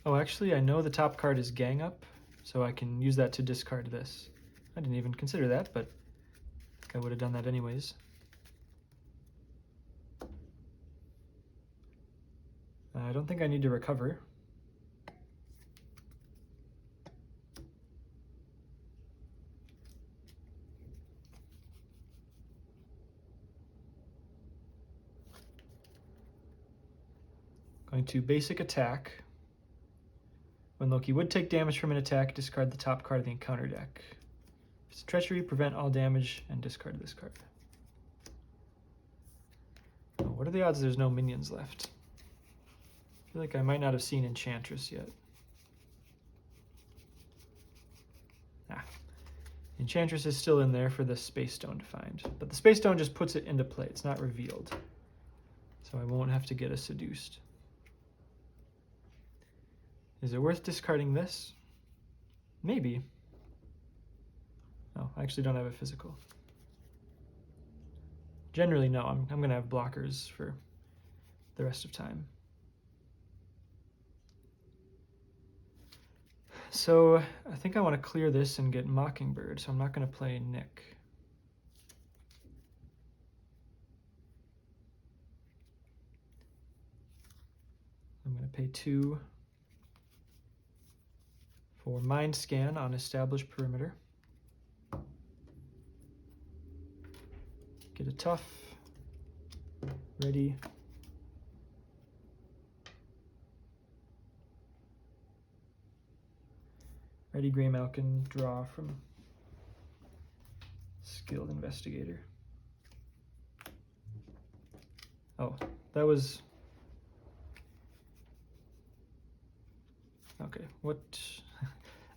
Speaker 1: Oh, actually, I know the top card is Gang Up, so I can use that to discard this. I didn't even consider that, but I think I would have done that anyways. I don't think I need to recover. Going to basic attack. When Loki would take damage from an attack, discard the top card of the encounter deck. If it's Treachery, prevent all damage and discard this card. Oh, what are the odds there's no minions left? I feel like I might not have seen Enchantress yet. Enchantress is still in there for the Space Stone to find, but the Space Stone just puts it into play. It's not revealed, so I won't have to get a Seduced. Is it worth discarding this? Maybe. No, I actually don't have a physical. Generally, no. I'm going to have blockers for the rest of time. So I think I want to clear this and get Mockingbird, so I'm not going to play Nick. I'm going to pay 2 for Mind Scan on Established Perimeter. Get a tough. Ready. Ready Grey Malkin, draw from Skilled Investigator. Oh, that was... Okay, what...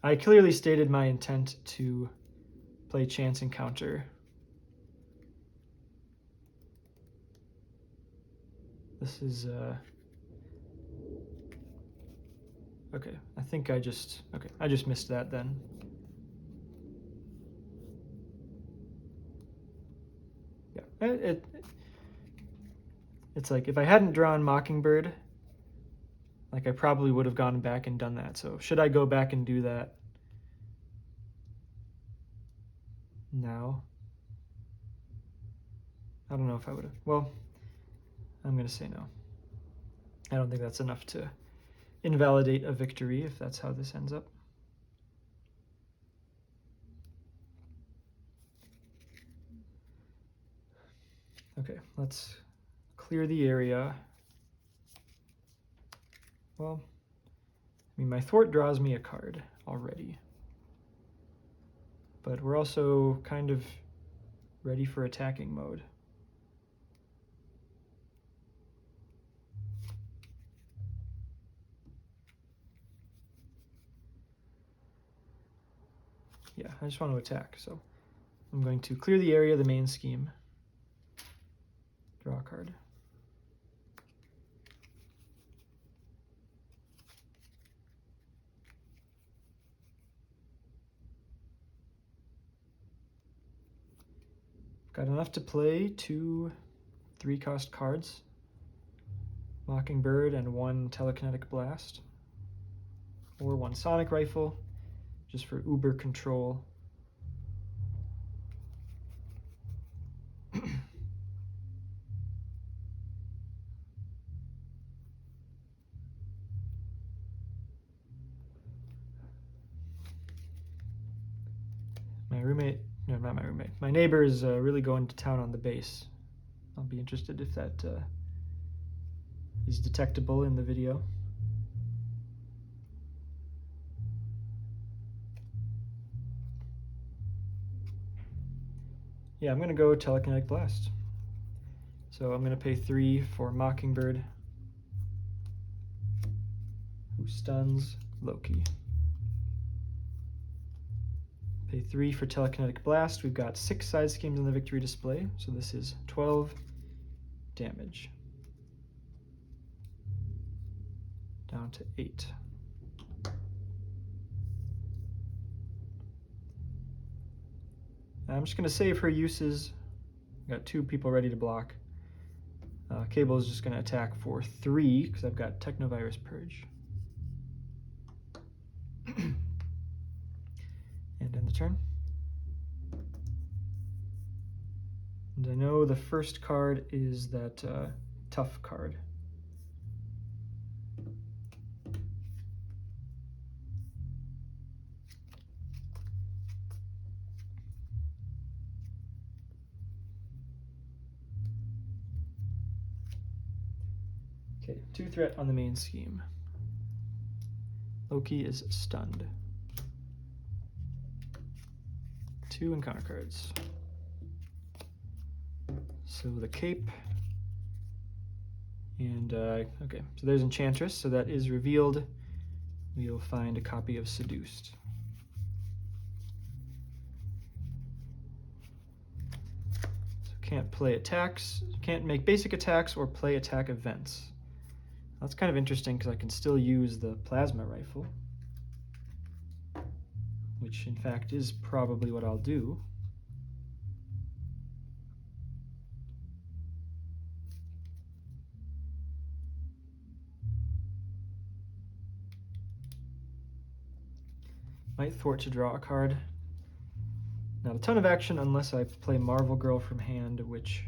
Speaker 1: I clearly stated my intent to play Chance Encounter. This is, okay, I think I just missed that then. Yeah, it's like if I hadn't drawn Mockingbird, like I probably would have gone back and done that. So should I go back and do that now? I don't know if I would have. Well, I'm going to say no. I don't think that's enough to invalidate a victory if that's how this ends up. Okay, let's clear the area. Well, I mean, my Thwart draws me a card already. But we're also kind of ready for attacking mode. Yeah, I just want to attack, so I'm going to clear the area of the main scheme. Draw a card. Got enough to play 2 3-cost cards. Mockingbird and 1 telekinetic blast. Or 1 sonic rifle, just for uber control. My neighbor is really going to town on the base. I'll be interested if that is detectable in the video. Yeah, I'm going to go telekinetic blast. So I'm going to pay 3 for Mockingbird, who stuns Loki. Pay 3 for telekinetic blast. We've got 6 side schemes in the victory display, so this is 12 damage. Down to 8. I'm just going to save her uses. Got 2 people ready to block. Cable is just going to attack for 3 because I've got Technovirus Purge. And end the turn. And I know the first card is that tough card. Okay, 2 threat on the main scheme. Loki is stunned. 2 encounter cards. So the cape, and okay, so there's Enchantress, so that is revealed. We'll find a copy of Seduced. So can't play attacks, can't make basic attacks or play attack events. That's kind of interesting because I can still use the plasma rifle, which in fact is probably what I'll do. Might thwart to draw a card. Not a ton of action unless I play Marvel Girl from hand, which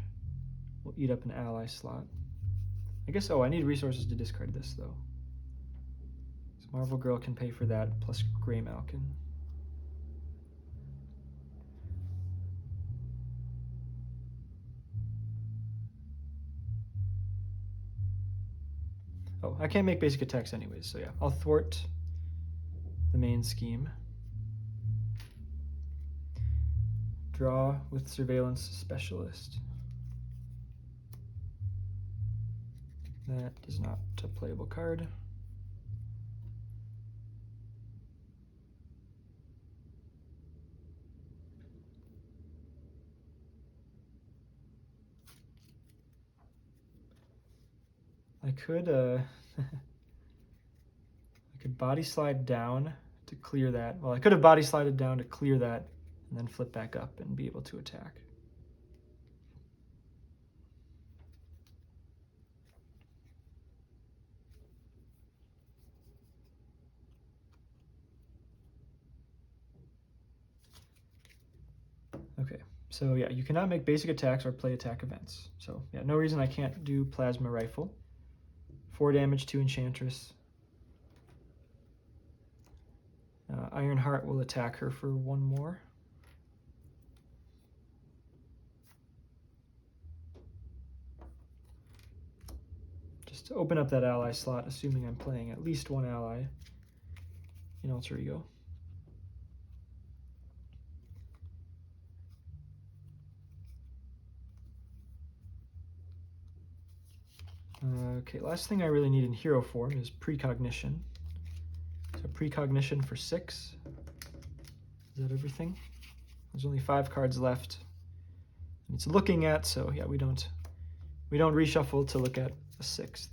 Speaker 1: will eat up an ally slot. I guess, oh, I need resources to discard this, though. So Marvel Girl can pay for that, plus Grey Malkin. Oh, I can't make basic attacks anyways, so yeah, I'll thwart the main scheme. Draw with Surveillance Specialist. That is not a playable card. I could I could body slide down to clear that. Well, I could have body slided down to clear that and then flip back up and be able to attack. Okay, so yeah, you cannot make basic attacks or play attack events. So yeah, no reason I can't do Plasma Rifle. 4 damage to Enchantress. Ironheart will attack her for 1 more. Just to open up that ally slot, assuming I'm playing at least 1 ally in Alter Ego. Okay, last thing I really need in hero form is Precognition. So Precognition for 6 Is that everything? There's only 5 cards left. And it's looking at, so yeah, we don't reshuffle to look at a 6th.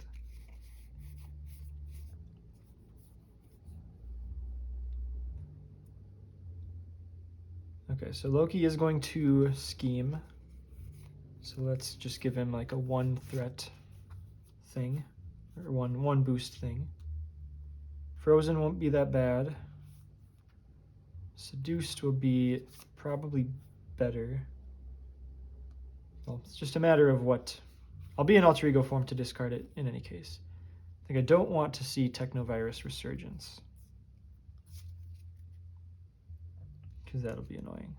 Speaker 1: Okay, so Loki is going to scheme. So let's just give him like a 1 threat thing, or one boost thing. Frozen won't be that bad. Seduced will be probably better. Well, it's just a matter of what. I'll be in alter ego form to discard it in any case. I think I don't want to see Technovirus Resurgence, because that'll be annoying.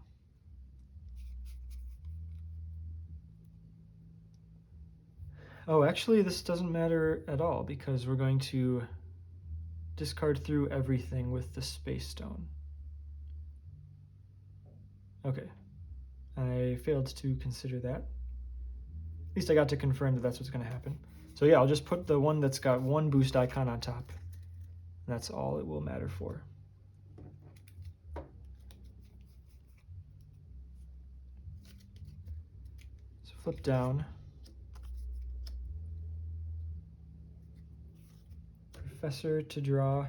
Speaker 1: Oh, actually, this doesn't matter at all, because we're going to discard through everything with the Space Stone. Okay, I failed to consider that. At least I got to confirm that that's what's going to happen. So yeah, I'll just put the one that's got 1 boost icon on top. That's all it will matter for. So flip down. Professor to draw.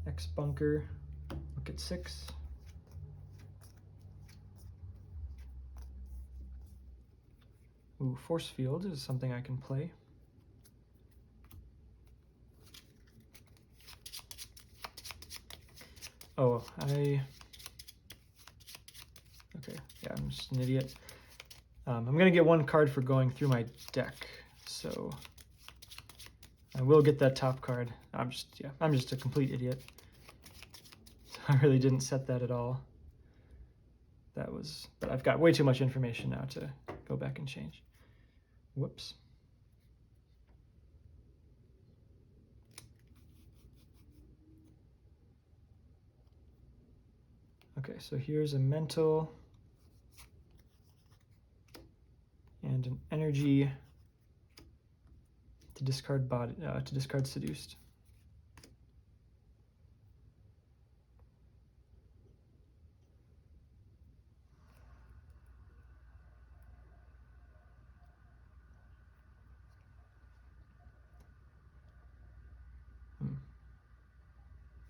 Speaker 1: X bunker. Look at 6. Ooh, force field is something I can play. Oh, okay, yeah, I'm just an idiot. I'm gonna get 1 card for going through my deck, so I will get that top card. I'm just a complete idiot. I really didn't set that at all. But I've got way too much information now to go back and change. Whoops. Okay, so here's a mental and an energy to discard seduced.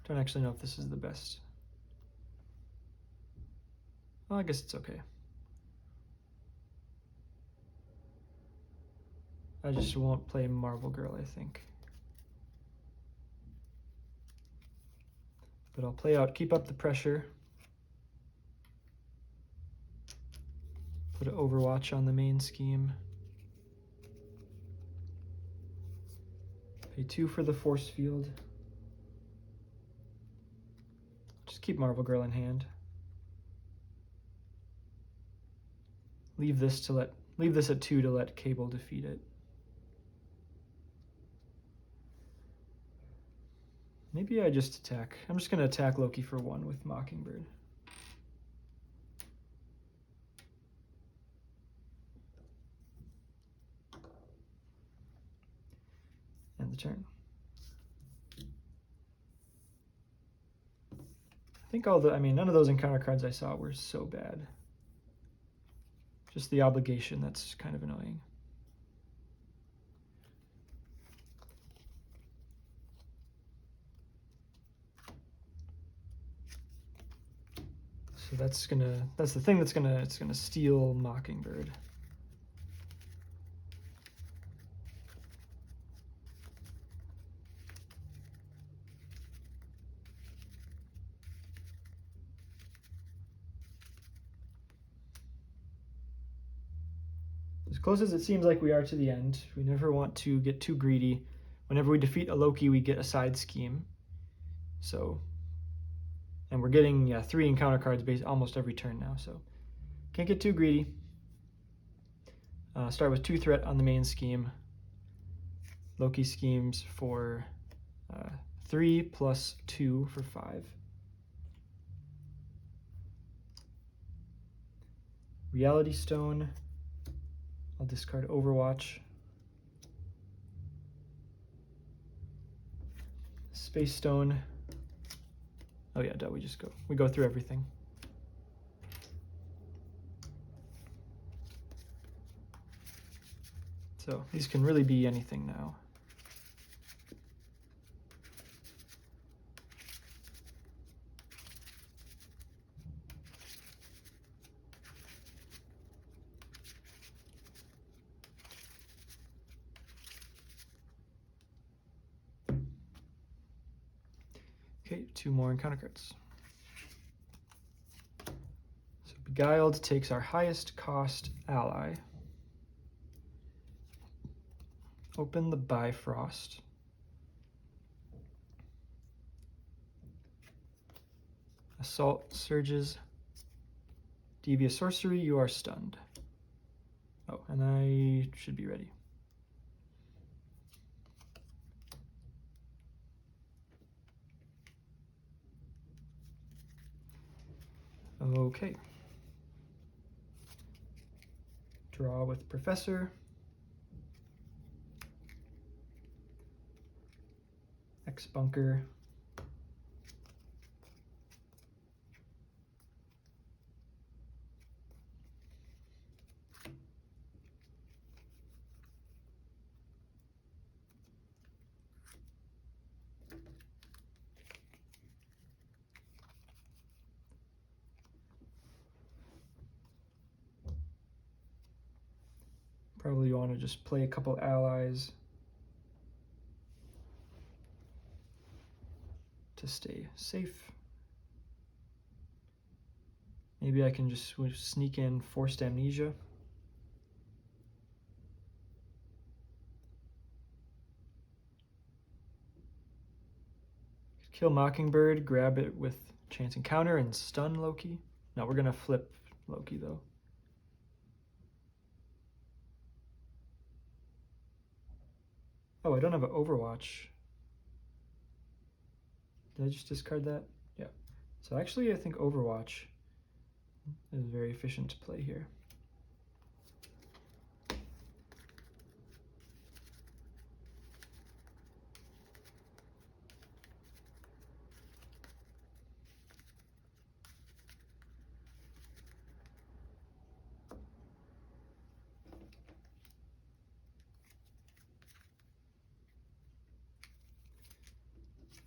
Speaker 1: Don't actually know if this is the best. Well, I guess it's okay. I just won't play Marvel Girl, I think. But I'll play out Keep Up the Pressure. Put an Overwatch on the main scheme. Pay 2 for the force field. Just keep Marvel Girl in hand. Leave this at 2 to let Cable defeat it. Maybe I just attack. I'm just gonna attack Loki for 1 with Mockingbird. End the turn. I think none of those encounter cards I saw were so bad. Just the obligation that's kind of annoying. So that's the thing it's gonna steal Mockingbird. As close as it seems like we are to the end, we never want to get too greedy. Whenever we defeat a Loki, we get a side scheme. And we're getting 3 encounter cards based almost every turn now, so can't get too greedy. Start with 2 threat on the main scheme. Loki schemes for 3 plus 2 for 5. Reality Stone. I'll discard Overwatch. Space Stone. Oh yeah, duh, we go through everything. So these can really be anything now. Okay, 2 more encounter cards. So Beguiled takes our highest cost ally. Open the Bifrost. Assault surges. Devious Sorcery, you are stunned. Oh, and I should be ready. Okay. Draw with Professor. X-Bunker. Probably want to just play a couple allies to stay safe. Maybe I can just sneak in Forced Amnesia. Kill Mockingbird, grab it with Chance Encounter, and stun Loki. No, we're gonna flip Loki though. Oh, I don't have an Overwatch. Did I just discard that? Yeah. So actually, I think Overwatch is very efficient to play here.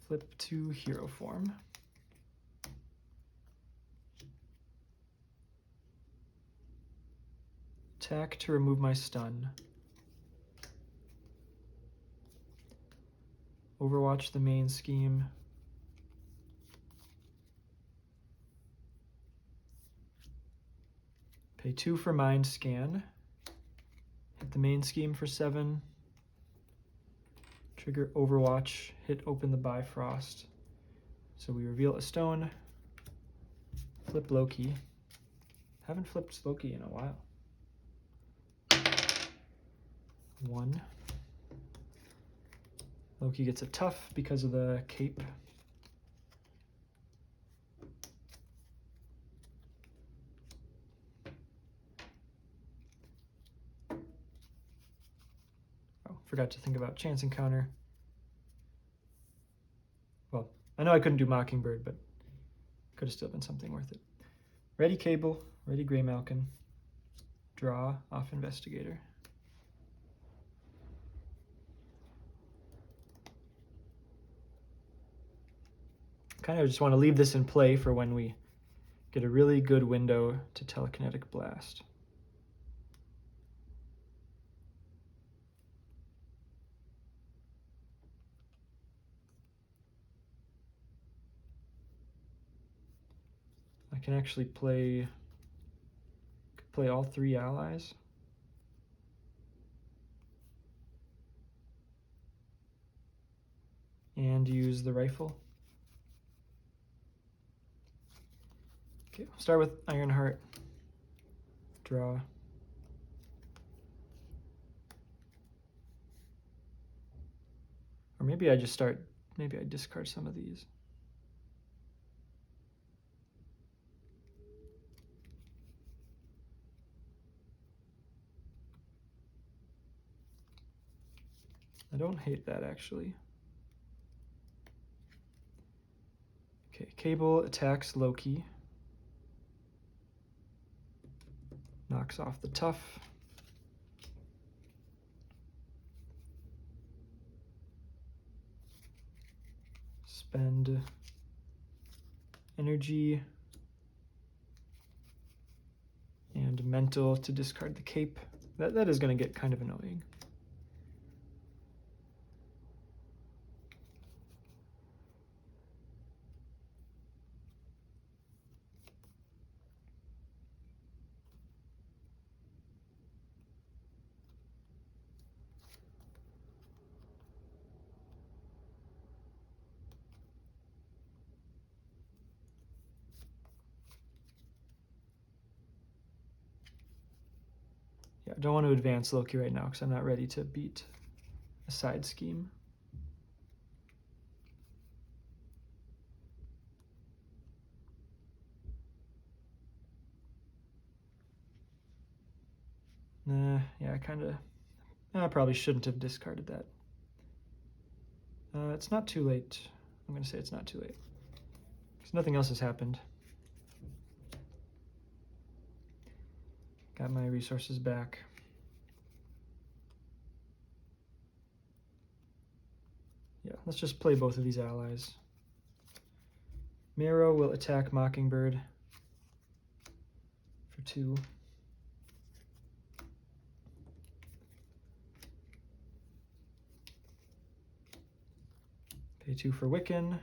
Speaker 1: Flip to hero form. Attack to remove my stun. Overwatch the main scheme. Pay 2 for Mind Scan. Hit the main scheme for 7. Trigger Overwatch, hit open the Bifrost. So we reveal a stone. Flip Loki. Haven't flipped Loki in a while. 1. Loki gets a tough because of the cape. Oh, forgot to think about Chance Encounter. Well, I know I couldn't do Mockingbird, but could have still been something worth it. Ready Cable, ready Grey Malkin. Draw off Investigator. Kind of just want to leave this in play for when we get a really good window to Telekinetic Blast. I can actually play all 3 allies. And use the rifle. Okay, I'll start with Ironheart. Draw. Or maybe I discard some of these. I don't hate that actually. Okay, Cable attacks Loki. Knocks off the tough. Spend energy and mental to discard the cape. That is going to get kind of annoying. Yeah, I don't want to advance Loki right now because I'm not ready to beat a side scheme. Nah, yeah, I probably shouldn't have discarded that. It's not too late. I'm going to say it's not too late. Because nothing else has happened. Got my resources back. Yeah, let's just play both of these allies. Miro will attack Mockingbird for 2. Pay 2 for Wiccan.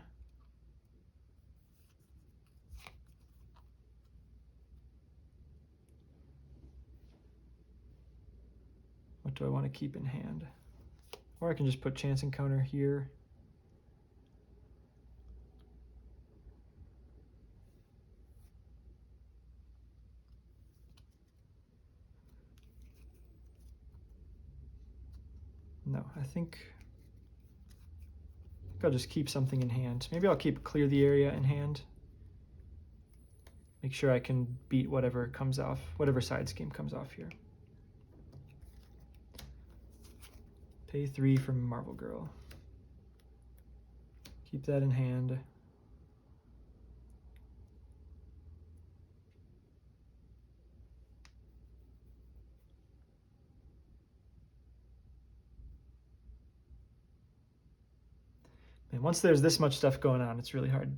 Speaker 1: What do I want to keep in hand? Or I can just put chance encounter here. No, I think I'll just keep something in hand. Maybe I'll keep clear the area in hand. Make sure I can beat whatever comes off, whatever side scheme comes off here. Pay 3 from Marvel Girl. Keep that in hand. And once there's this much stuff going on, it's really hard,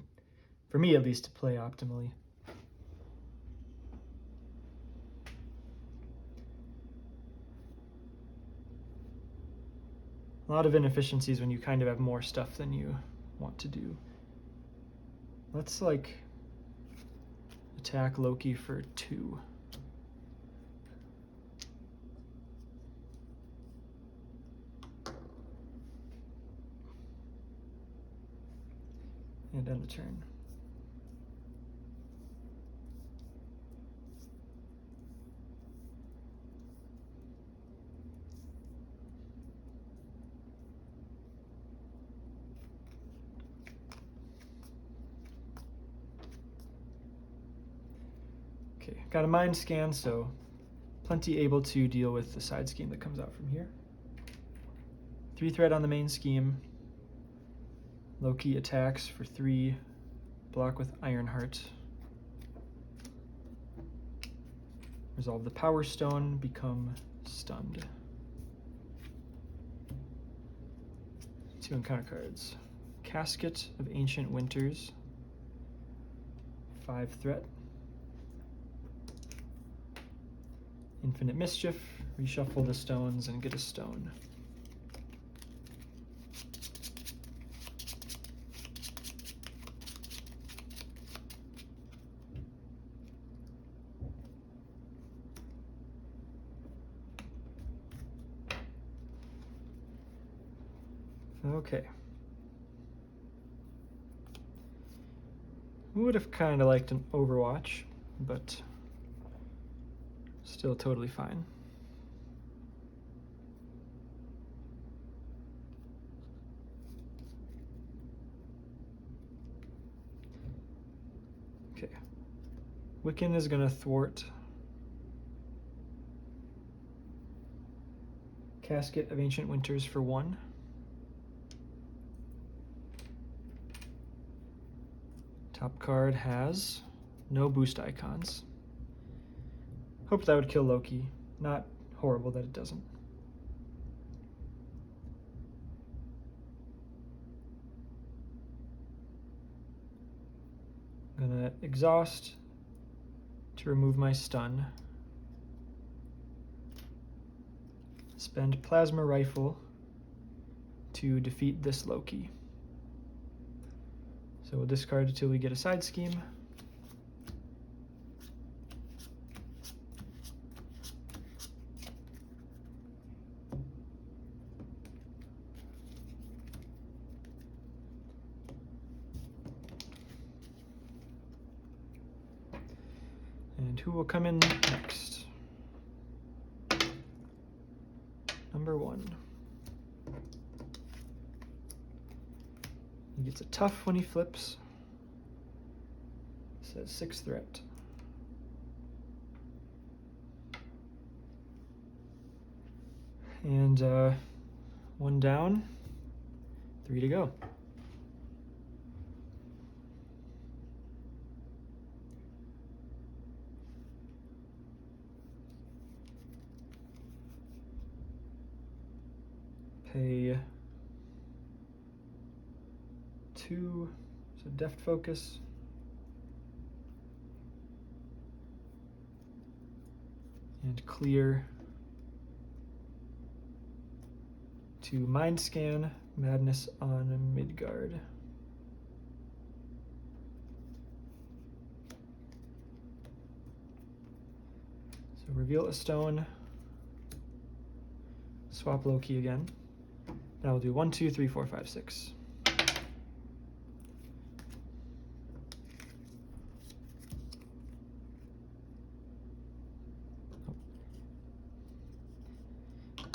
Speaker 1: for me at least, to play optimally. A lot of inefficiencies when you kind of have more stuff than you want to do. Let's attack Loki for 2. And end the turn. Okay, got a mind scan, so plenty able to deal with the side scheme that comes out from here. 3 threat on the main scheme. Loki attacks for 3, block with Ironheart. Resolve the Power Stone, become stunned. 2 encounter cards. Casket of Ancient Winters, 5 threat. Infinite Mischief, reshuffle the stones and get a stone. Okay. Would have kind of liked an Overwatch, but still totally fine. Okay. Wiccan is going to thwart Casket of Ancient Winters for 1. Top card has no boost icons. Hope that would kill Loki. Not horrible that it doesn't. I'm gonna exhaust to remove my stun. Spend Plasma Rifle to defeat this Loki. So we'll discard until we get a side scheme. And who will come in next? Number 1. He gets a tough when he flips. Says 6 threat. And 1 down, 3 to go. Pay 2, so deft focus. And clear to Mind Scan, Madness on Midgard. So reveal a stone, swap Loki again. Now we'll do 1, 2, 3, 4, 5, 6.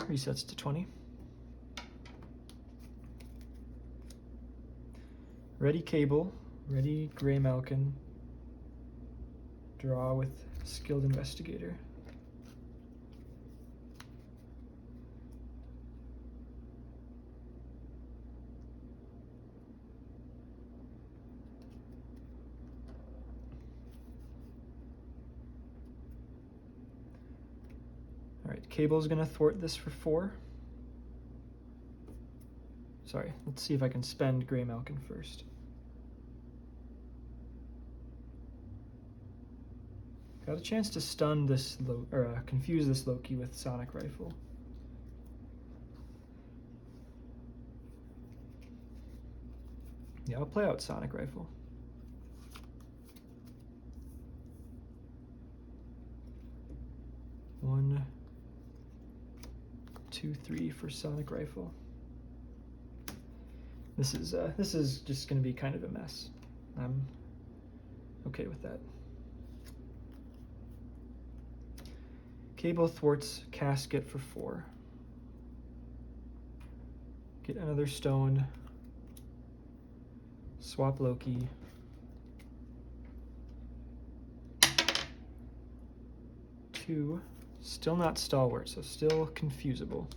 Speaker 1: Resets to 20. Ready Cable, ready Gray Malkin. Draw with Skilled Investigator. Alright, Cable's gonna thwart this for 4. Sorry, let's see if I can spend Gray Malkin first. Got a chance to stun this, confuse this Loki with Sonic Rifle. Yeah, I'll play out Sonic Rifle. One, 2, 3 for Sonic Rifle. This is just going to be kind of a mess. I'm okay with that. Cable thwarts Casket for 4. Get another stone. Swap Loki. Two. Still not Stalwart, so still confusable.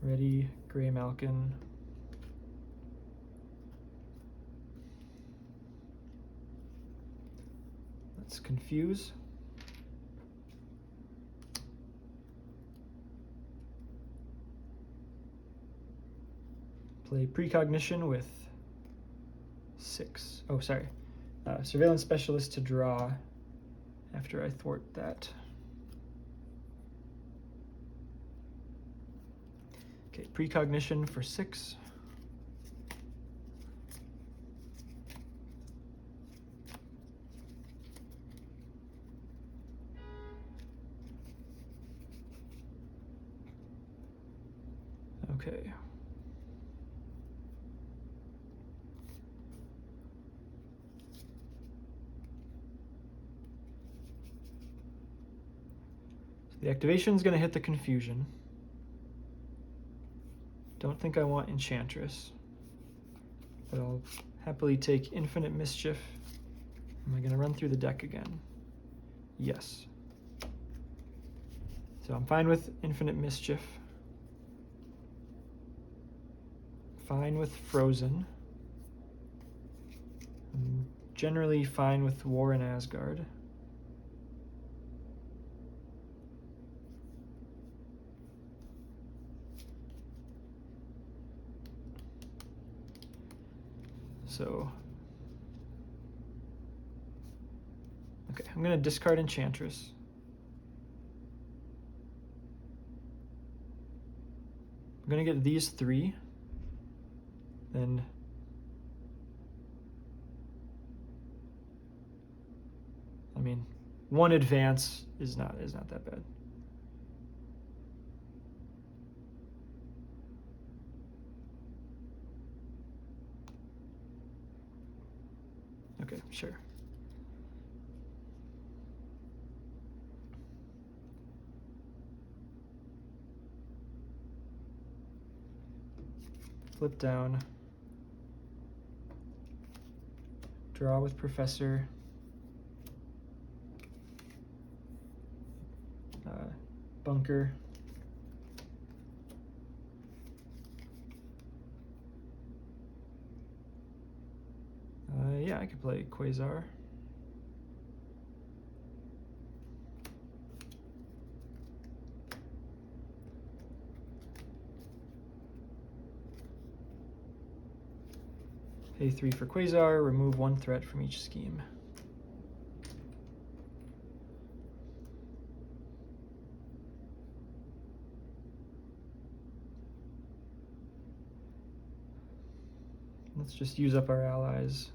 Speaker 1: Ready, Gray Malkin. Let's confuse. Play Precognition with 6. Oh, sorry. Surveillance Specialist to draw after I thwart that. Okay, Precognition for 6. Okay. The activation is going to hit the confusion. Don't think I want Enchantress, but I'll happily take Infinite Mischief. Am I going to run through the deck again? Yes. So I'm fine with Infinite Mischief. Fine with Frozen. I'm generally fine with War in Asgard. So, okay, I'm going to discard Enchantress. I'm going to get these three. Then I mean, one advance is not that bad. Okay, sure. Flip down. Draw with Professor. Bunker. Yeah, I could play Quasar. Pay 3 for Quasar, remove 1 threat from each scheme. Let's just use up our allies.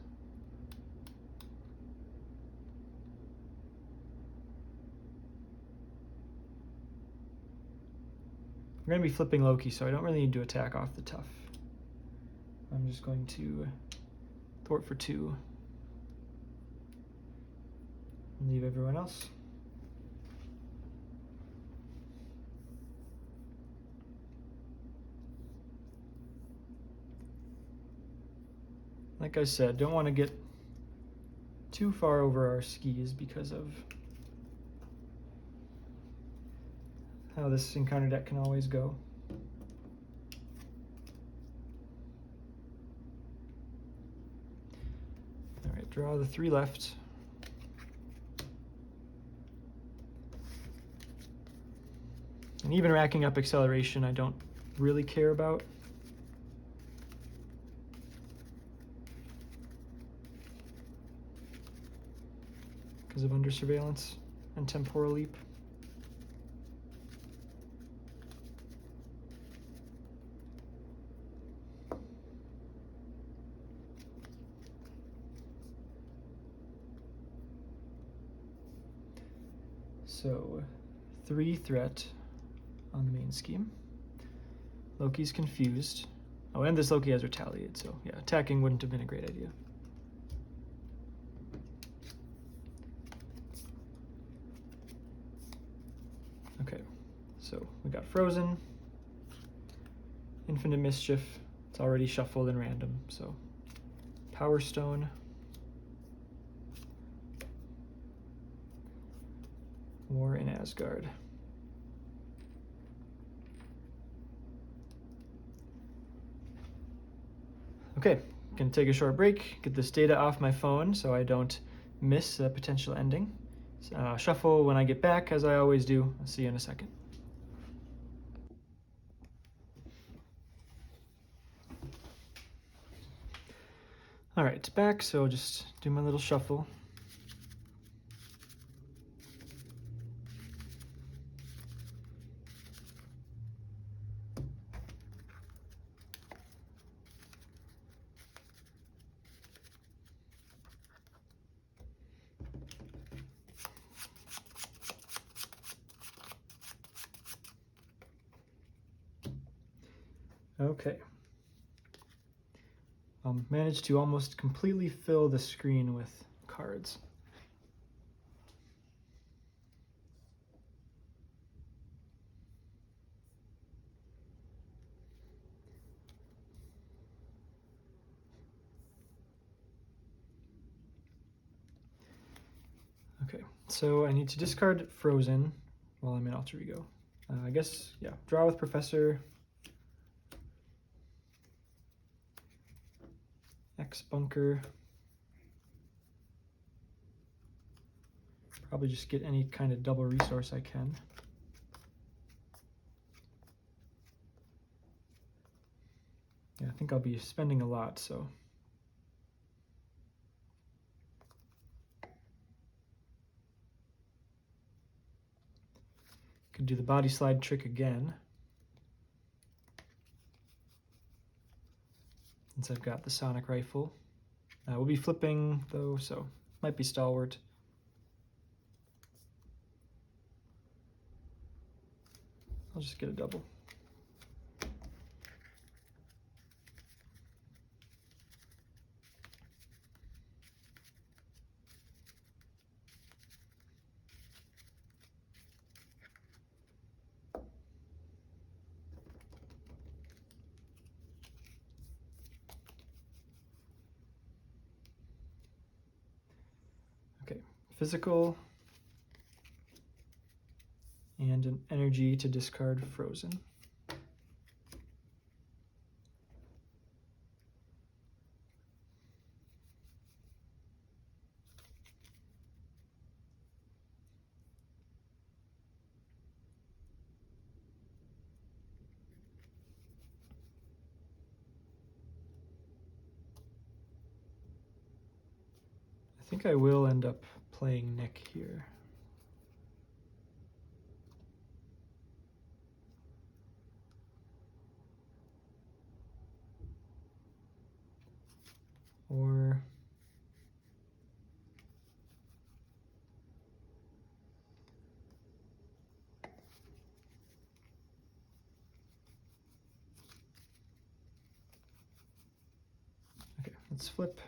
Speaker 1: I'm going to be flipping Loki, so I don't really need to attack off the tough. I'm just going to thwart for 2. And leave everyone else. Like I said, don't want to get too far over our skis because of how this encounter deck can always go. All right, draw the 3 left. And even racking up acceleration, I don't really care about. Because of under surveillance and temporal leap. So 3 threat on the main scheme. Loki's confused. Oh, and this Loki has retaliated, so yeah, attacking wouldn't have been a great idea. Okay, so we got Frozen, Infinite Mischief. It's already shuffled and random, so Power Stone, War in Asgard. Okay, gonna take a short break, get this data off my phone so I don't miss a potential ending. Shuffle when I get back, as I always do. I'll see you in a second. All right, back, so just do my little shuffle. Okay. Managed to almost completely fill the screen with cards. Okay, so I need to discard Frozen while I'm in Alter Ego. I guess, yeah, draw with Professor. X bunker. Probably just get any kind of double resource I can. Yeah, I think I'll be spending a lot, so. Could do the body slide trick again. Since I've got the sonic rifle. We'll be flipping though, so might be stalwart. I'll just get a double. Okay, physical and an energy to discard frozen. I think I will end up playing Nick here. Or okay, let's flip.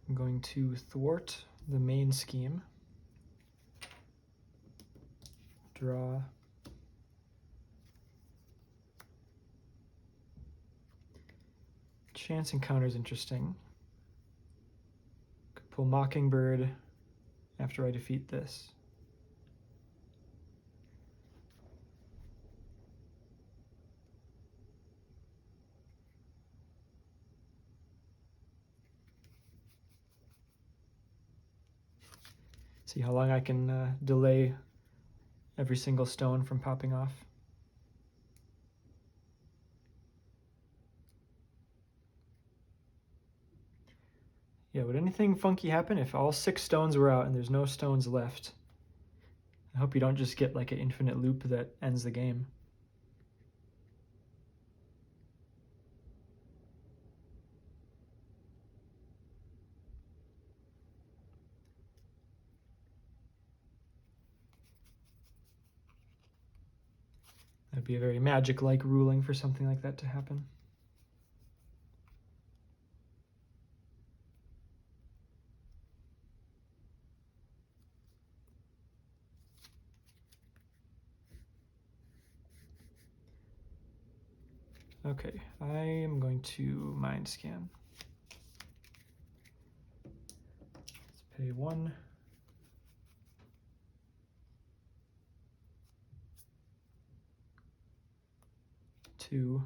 Speaker 1: I'm going to thwart the main scheme. Draw. Chance encounter is interesting. Could pull Mockingbird after I defeat this. See how long I can delay every single stone from popping off. Yeah, would anything funky happen if all 6 stones were out and there's no stones left? I hope you don't just get like an infinite loop that ends the game. That'd be a very magic-like ruling for something like that to happen. Okay, I am going to mind scan. Let's pay 1. To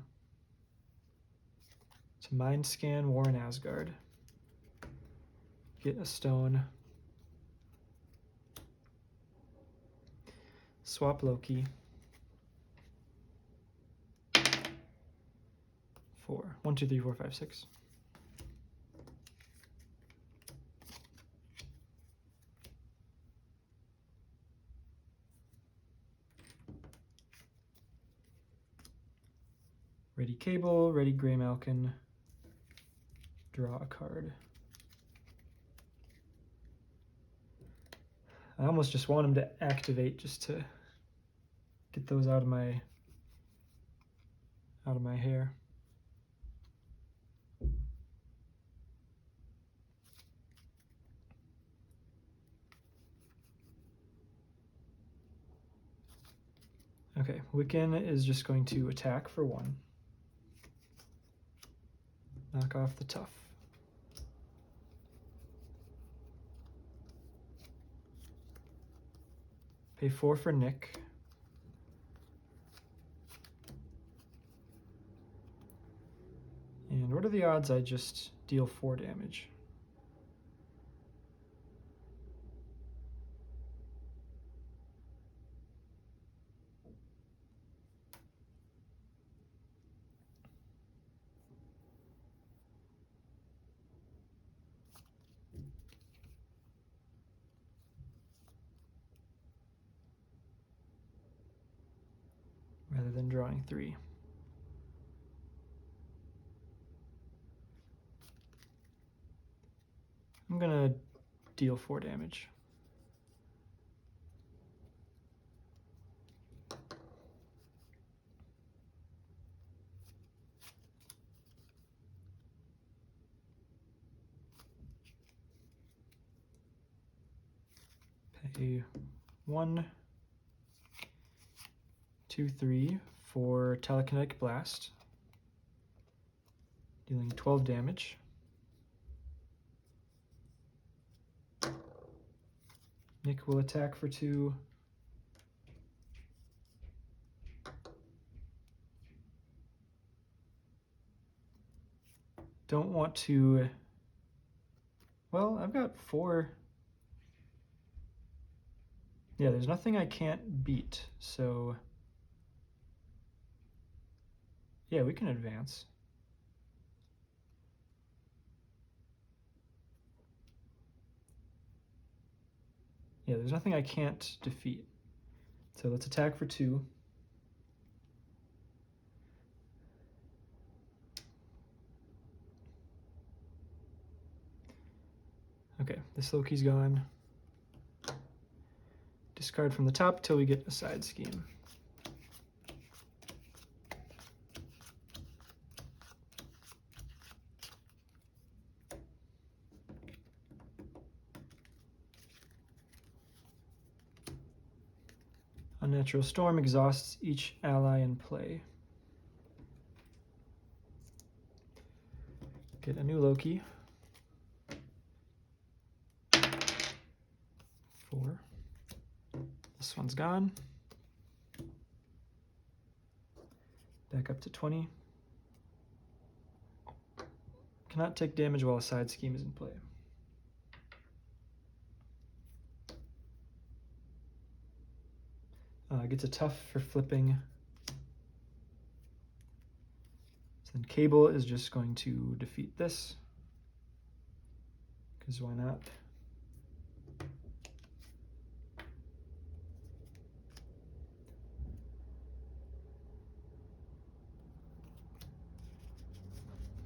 Speaker 1: mind scan Warren Asgard. Get a stone. Swap Loki. 4. 1, 2, 3, 4, 5, 6. Ready Cable, ready Gray Malkin. Draw a card. I almost just want him to activate just to get those out of my hair. Okay, Wiccan is just going to attack for 1. Knock off the tough. Pay 4 for Nick. And what are the odds I just deal 4 damage? Rather than drawing 3. I'm gonna deal 4 damage. Pay 1, 2, 3 for Telekinetic Blast, dealing 12 damage. Nick will attack for 2. Don't want to... Well, I've got 4. Yeah, there's nothing I can't beat, so... Yeah, we can advance. Yeah, there's nothing I can't defeat. So let's attack for 2. Okay, this Loki's gone. Discard from the top till we get a side scheme. Unnatural Storm exhausts each ally in play. Get a new Loki. 4. This one's gone. Back up to 20. Cannot take damage while a side scheme is in play. Gets a tough for flipping. So then Cable is just going to defeat this, because why not?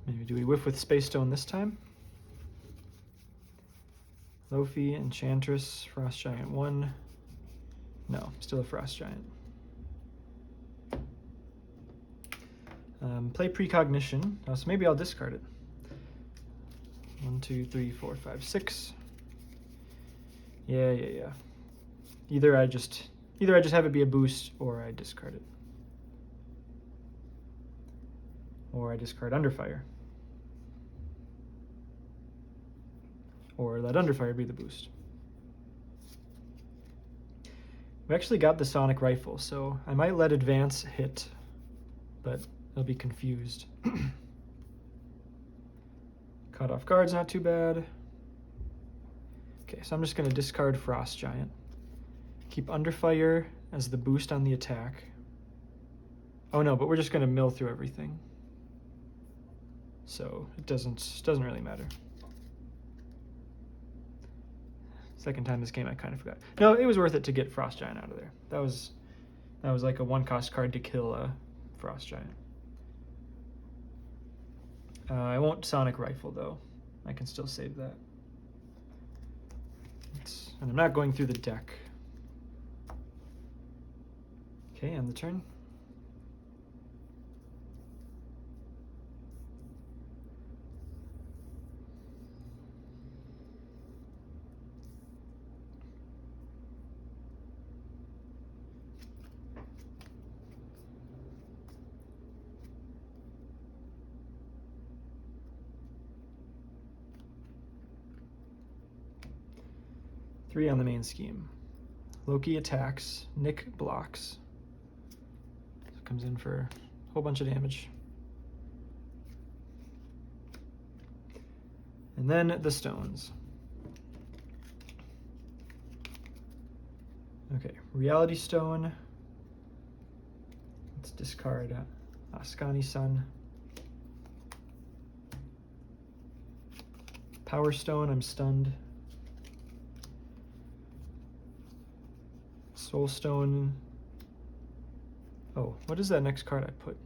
Speaker 1: Maybe do we whiff with Space Stone this time? Lofi, Enchantress, Frost Giant 1. No, still a Frost Giant. Play Precognition. Oh, so maybe I'll discard it. 1, 2, 3, 4, 5, 6. Yeah. Either I just have it be a boost, or I discard it. Or I discard Underfire. Or let Underfire be the boost. We actually got the Sonic Rifle, so I might let Advance hit, but they'll be confused. Caught off guard's not too bad. Okay, so I'm just going to discard Frost Giant. Keep Underfire as the boost on the attack. Oh no, but we're just going to mill through everything. So it doesn't really matter. Second time this game, I kind of forgot. No, it was worth it to get Frost Giant out of there. That was like a 1-cost card to kill a Frost Giant. I won't Sonic Rifle though. I can still save that. And I'm not going through the deck. Okay, end the turn. Three on the main scheme. Loki attacks, Nick blocks. So comes in for a whole bunch of damage. And then the stones. Okay, Reality Stone. Let's discard Ascani Sun. Power Stone, I'm stunned. Soul Stone. Oh, what is that next card I put?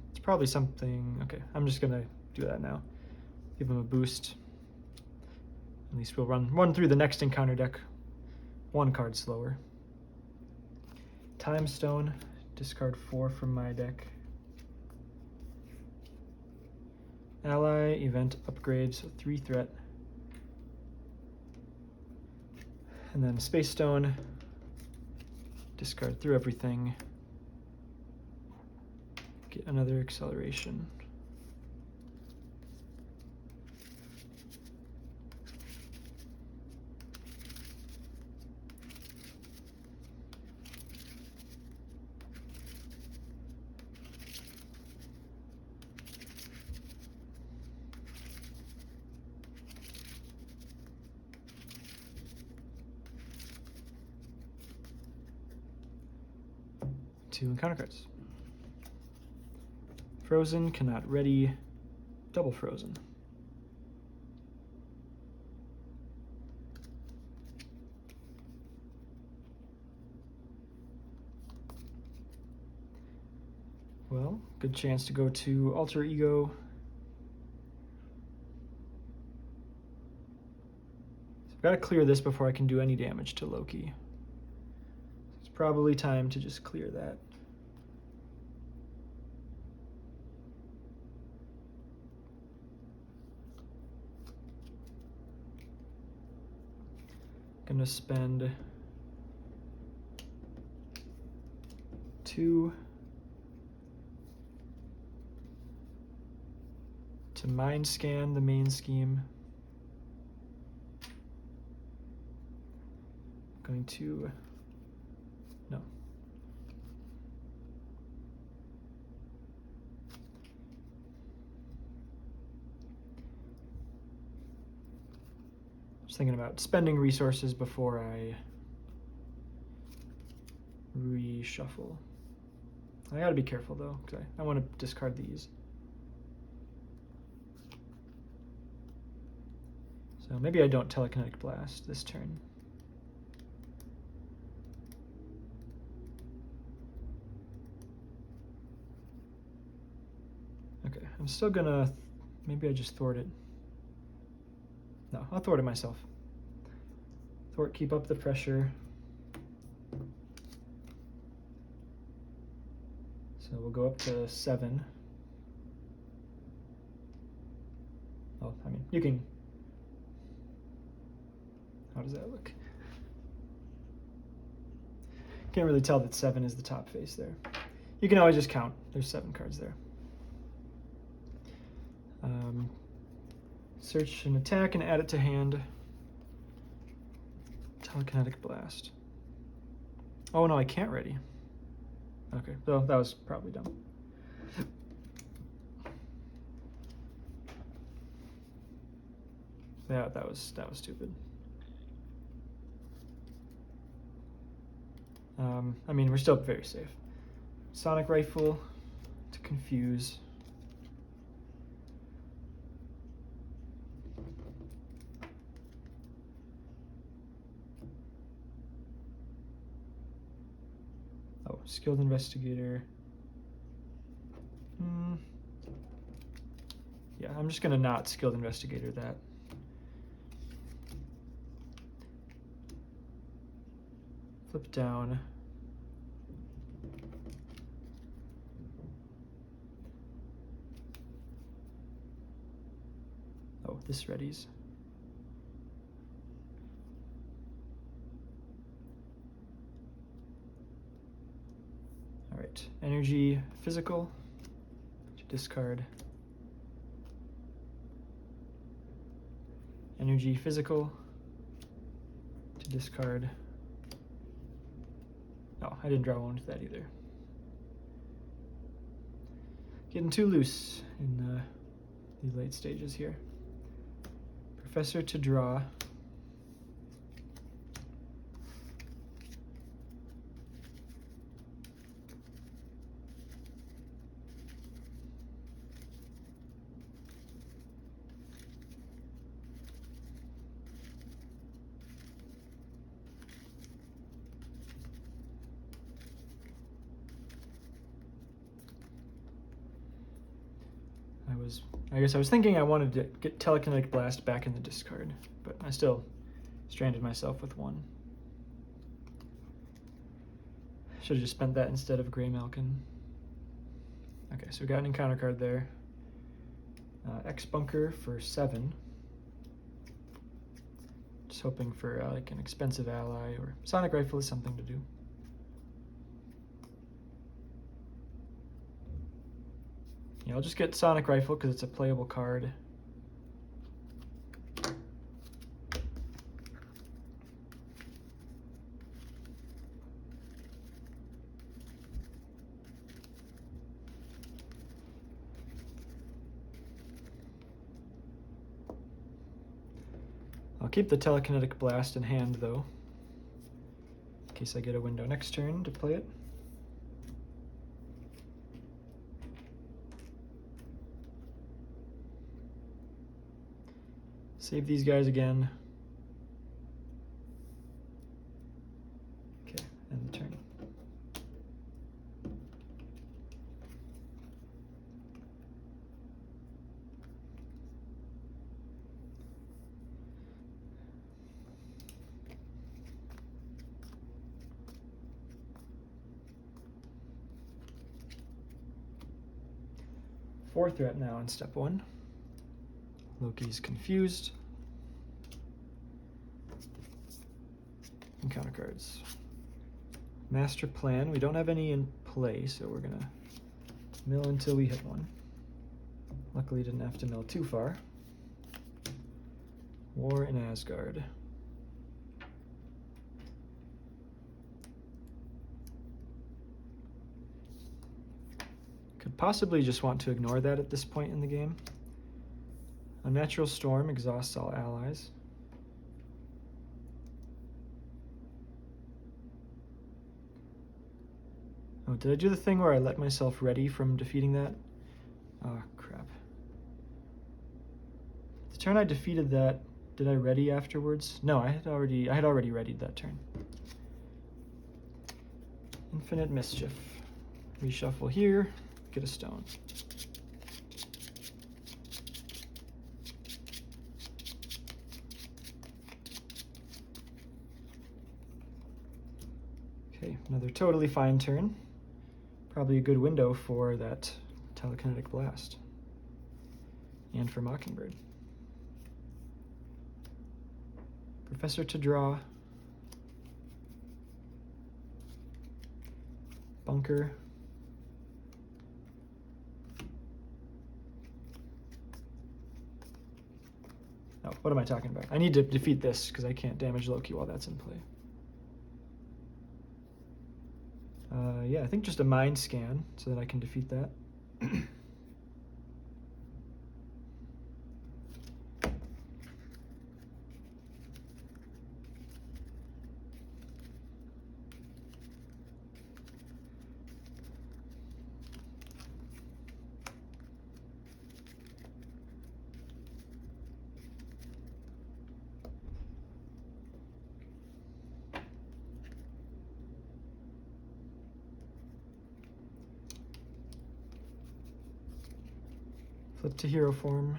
Speaker 1: It's probably something. Okay, I'm just gonna do that now. Give him a boost. At least we'll run through the next encounter deck one card slower. Time Stone, discard 4 from my deck. Ally, event upgrade, so 3 threat. And then Space Stone, discard through everything. Get another acceleration. Two encounter cards. Frozen, cannot ready, double frozen. Well, good chance to go to Alter Ego. So I've got to clear this before I can do any damage to Loki. It's probably time to just clear that. Gonna spend 2 to mind scan the main scheme. Going to no. Just thinking about spending resources before I reshuffle. I gotta be careful though, because I want to discard these. So maybe I don't Telekinetic Blast this turn. Okay, I'm still gonna, maybe I just thwart it. No, I'll thwart it myself. Thwart, keep up the pressure. So we'll go up to 7. Oh, I mean, you can. How does that look? Can't really tell that 7 is the top face there. You can always just count. There's 7 cards there. Search an attack and add it to hand. Telekinetic Blast. Oh no, I can't ready. Okay, so that was probably dumb. Yeah, that was stupid. I mean, we're still very safe. Sonic Rifle to confuse. Oh, Skilled Investigator. Yeah, I'm just gonna not Skilled Investigator that. Flip down. Oh, this readies. All right, energy, physical. discard. Energy physical to discard. Oh, I didn't draw one with that either. Getting too loose in these late stages here. Professor to draw. I guess I was thinking I wanted to get Telekinetic Blast back in the discard, but I still stranded myself with one. Should have just spent that instead of Gray Malkin. Okay, so we got an encounter card there. X Bunker for 7. Just hoping for like an expensive ally, or Sonic Rifle is something to do. Yeah, I'll just get Sonic Rifle because it's a playable card. I'll keep the Telekinetic Blast in hand though, in case I get a window next turn to play it. Save these guys again. Okay, end the turn. Four threat now in step 1. Loki's confused. Encounter cards. Master Plan. We don't have any in play, so we're gonna mill until we hit one. Luckily didn't have to mill too far. War in Asgard. Could possibly just want to ignore that at this point in the game. Unnatural Storm exhausts all allies. Oh, did I do the thing where I let myself ready from defeating that? Oh, crap. The turn I defeated that, did I ready afterwards? No, I had already readied that turn. Infinite Mischief. Reshuffle here, get a stone. Okay, another totally fine turn. Probably a good window for that Telekinetic Blast. And for Mockingbird. Professor to draw. Bunker. Oh, what am I talking about? I need to defeat this because I can't damage Loki while that's in play. Yeah, I think just a mind scan so that I can defeat that. Flip to hero form.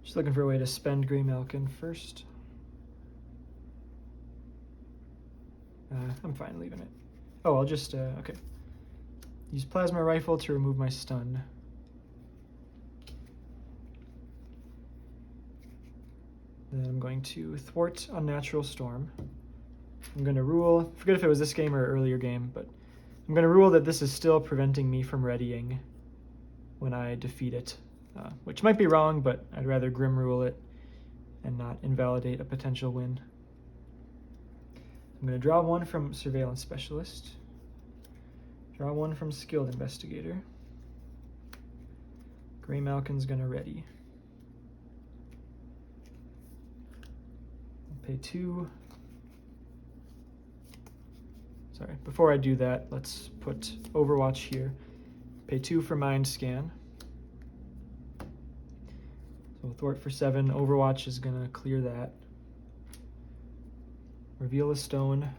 Speaker 1: Just looking for a way to spend Gray Malkin first. I'm fine leaving it. Oh, I'll just, okay. Use Plasma Rifle to remove my stun. Then I'm going to thwart Unnatural Storm. I'm going to rule, I forget if it was this game or earlier game, but I'm going to rule that this is still preventing me from readying when I defeat it, which might be wrong, but I'd rather Grim rule it and not invalidate a potential win. I'm going to draw one from Surveillance Specialist, draw one from Skilled Investigator. Gray Malkin's going to ready. I'll pay 2. Sorry, before I do that, let's put Overwatch here. Pay 2 for Mind Scan. So thwart for 7. Overwatch is going to clear that. Reveal a stone.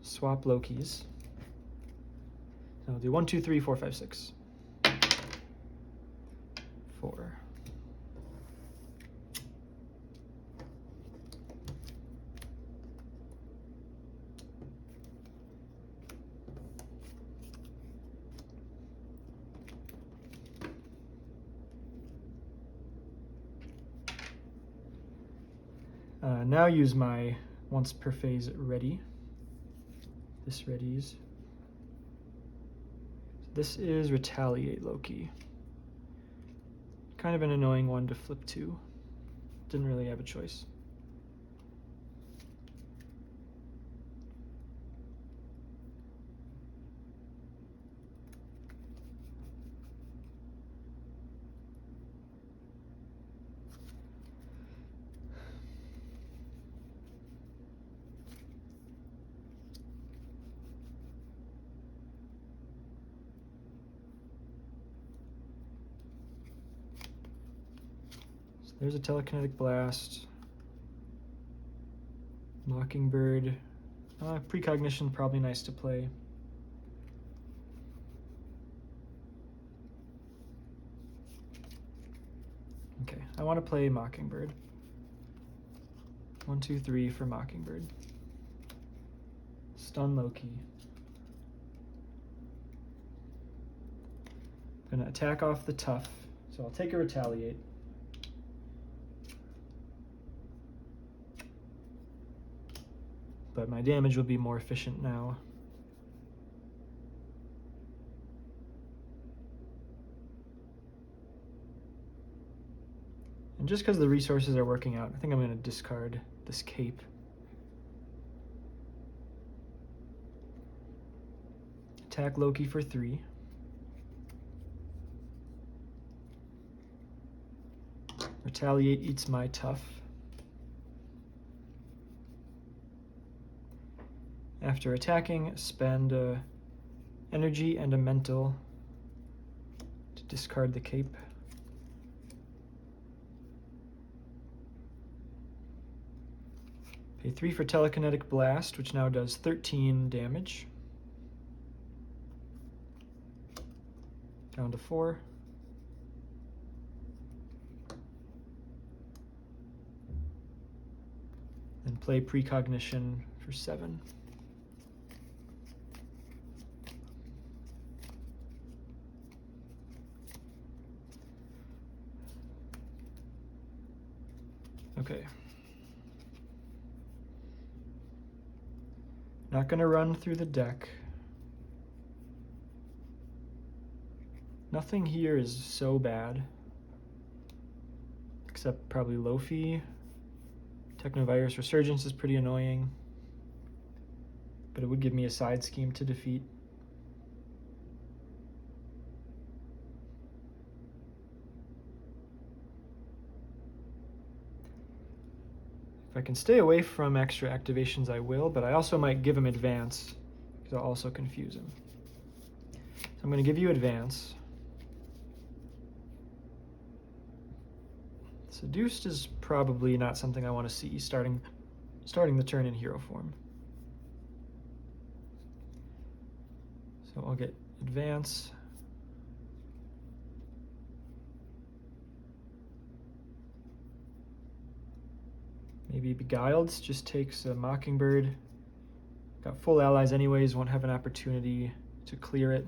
Speaker 1: Swap Lokis. So I'll do 1, 2, 3, 4, 5, 6. 4. Now use my once per phase ready. This readies. This is Retaliate Loki. Kind of an annoying one to flip to. Didn't really have a choice. There's a Telekinetic Blast. Mockingbird. Precognition, probably nice to play. Okay, I want to play Mockingbird. 1, 2, 3 for Mockingbird. Stun Loki. I'm gonna attack off the tough, so I'll take a Retaliate. But my damage will be more efficient now. And just because the resources are working out, I think I'm going to discard this cape. Attack Loki for 3. Retaliate eats my tough. After attacking, spend energy and a mental to discard the cape. Pay 3 for Telekinetic Blast, which now does 13 damage. Down to 4. And play Precognition for 7. Okay. Not going to run through the deck. Nothing here is so bad. Except probably Lofi. Technovirus Resurgence is pretty annoying. But it would give me a side scheme to defeat. If I can stay away from extra activations, I will, but I also might give him advance, because I'll also confuse him. So I'm going to give you advance. Seduced is probably not something I want to see starting the turn in hero form. So I'll get advance. Maybe Beguiled just takes a Mockingbird. Got full allies anyways, won't have an opportunity to clear it.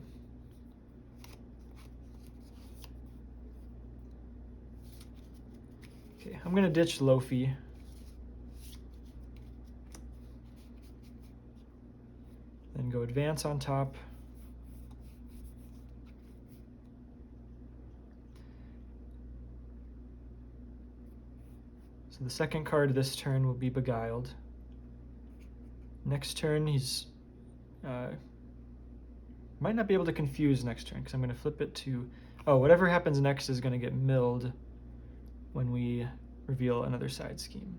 Speaker 1: Okay, I'm gonna ditch Lofi. Then go advance on top. So the second card this turn will be Beguiled. Next turn, he's might not be able to confuse next turn because I'm going to flip it to, oh, whatever happens next is going to get milled when we reveal another side scheme.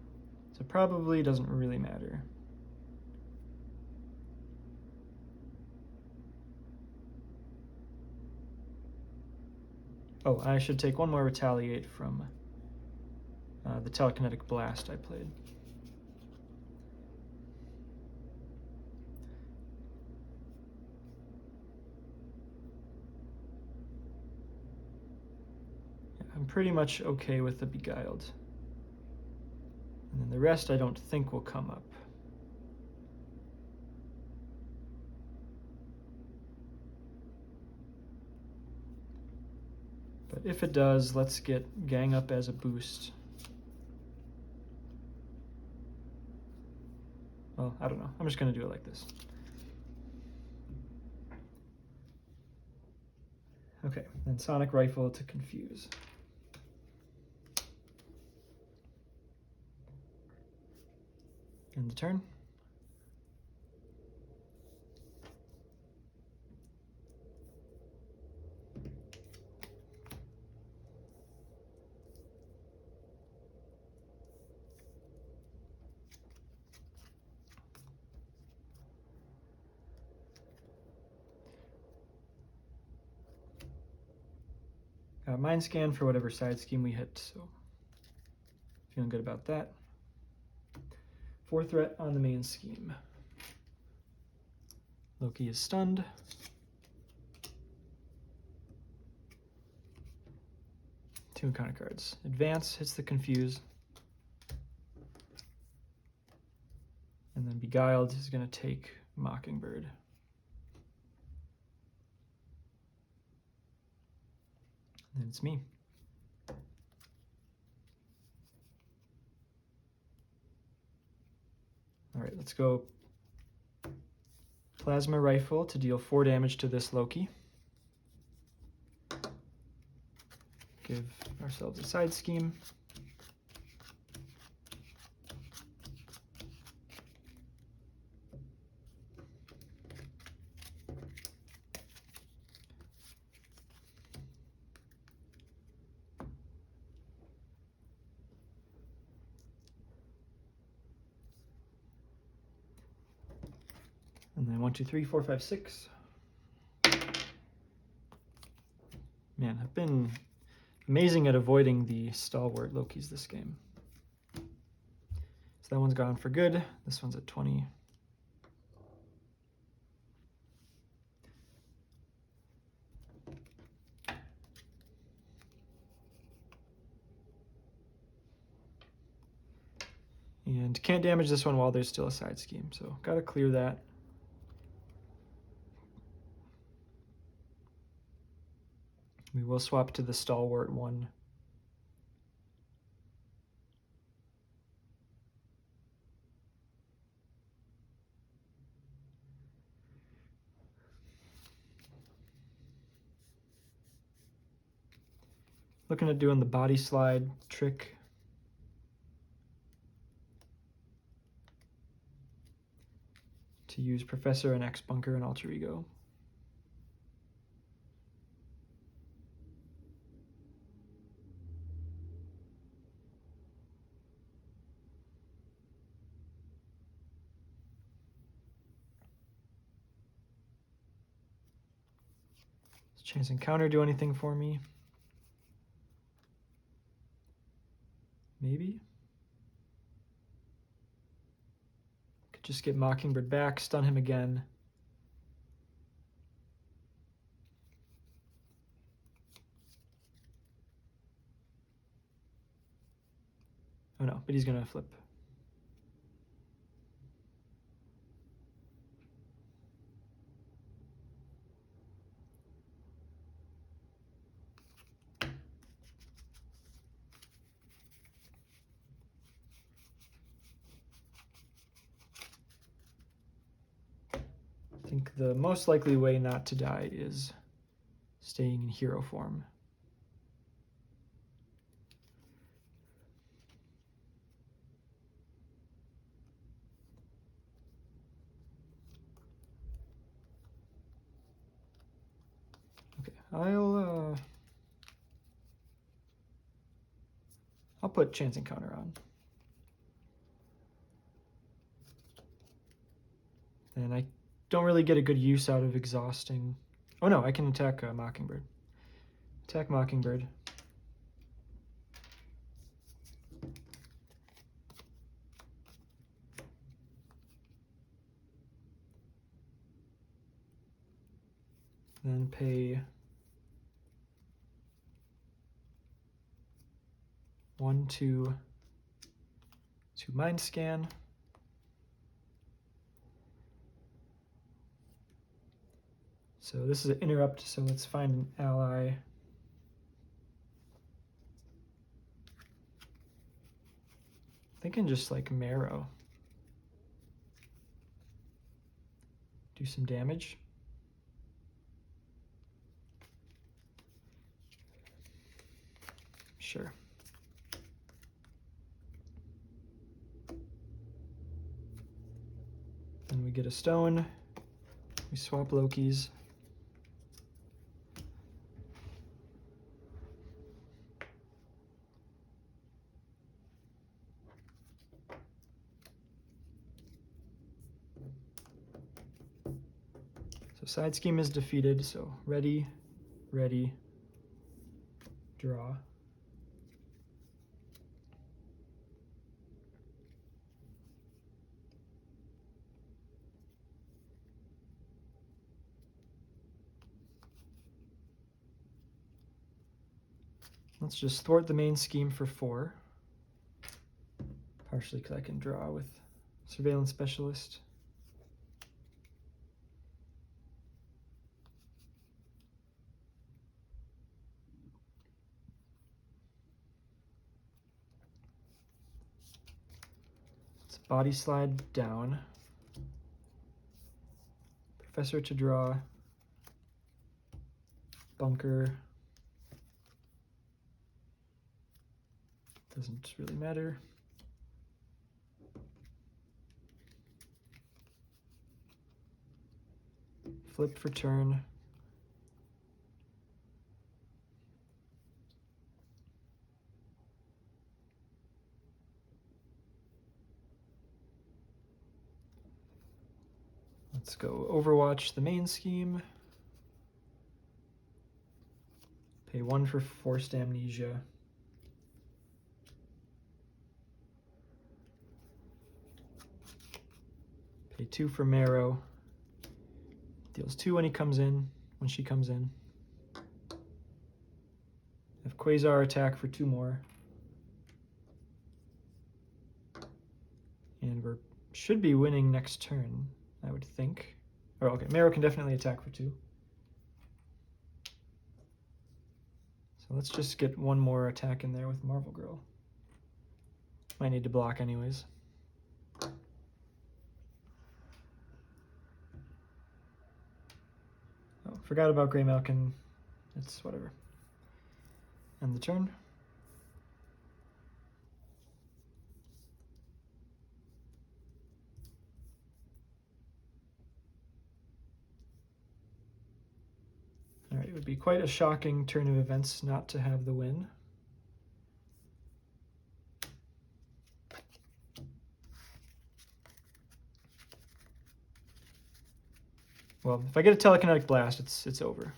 Speaker 1: So probably doesn't really matter. Oh, I should take one more Retaliate from the Telekinetic Blast I played. I'm pretty much okay with the Beguiled. And then the rest I don't think will come up. But if it does, let's get Gang Up as a boost. Well, I don't know. I'm just going to do it like this. Okay, then Sonic Rifle to confuse. End the turn. Mind Scan for whatever side scheme we hit, so feeling good about that. 4 threat on the main scheme. Loki is stunned. Two encounter cards. Advance hits the confuse. And then Beguiled is going to take Mockingbird. And then it's me. All right, let's go Plasma Rifle to deal 4 damage to this Loki. Give ourselves a side scheme. And then 1, 2, 3, 4, 5, 6. Man, I've been amazing at avoiding the stalwart Lokis this game. So that one's gone for good. This one's at 20. And can't damage this one while there's still a side scheme, so gotta clear that. We will swap to the stalwart one. Looking at doing the body slide trick. To use Professor and X-Bunker and Alter Ego. Does Chance Encounter do anything for me? Maybe? Could just get Mockingbird back, stun him again. Oh no, but he's gonna flip. think the most likely way not to die is staying in hero form. Okay, I'll put chance encounter on. And I don't really get a good use out of exhausting. Oh no, I can attack Mockingbird. Attack Mockingbird. Then pay 1, 2 to mind scan. So this is an interrupt, so let's find an ally. Thinking just like Marrow. Do some damage. Sure. Then we get a stone. We swap Lokis. So side scheme is defeated, so ready, ready, draw. Let's just thwart the main scheme for 4. Partially because I can draw with Surveillance Specialist. Let's body slide down. Professor to draw. Bunker. Doesn't really matter. Flip for turn. Let's go Overwatch the main scheme. Pay 1 for Forced Amnesia. Pay 2 for Marrow. Deals 2 when he comes in, when she comes in. Have Quasar attack for 2 more. And we should be winning next turn, I would think. Oh, okay, Marrow can definitely attack for 2. So let's just get 1 more attack in there with Marvel Girl. Might need to block anyways. Oh, forgot about Grey Malkin. It's whatever. End the turn. All right, it would be quite a shocking turn of events not to have the win. Well, if I get a telekinetic blast, it's over.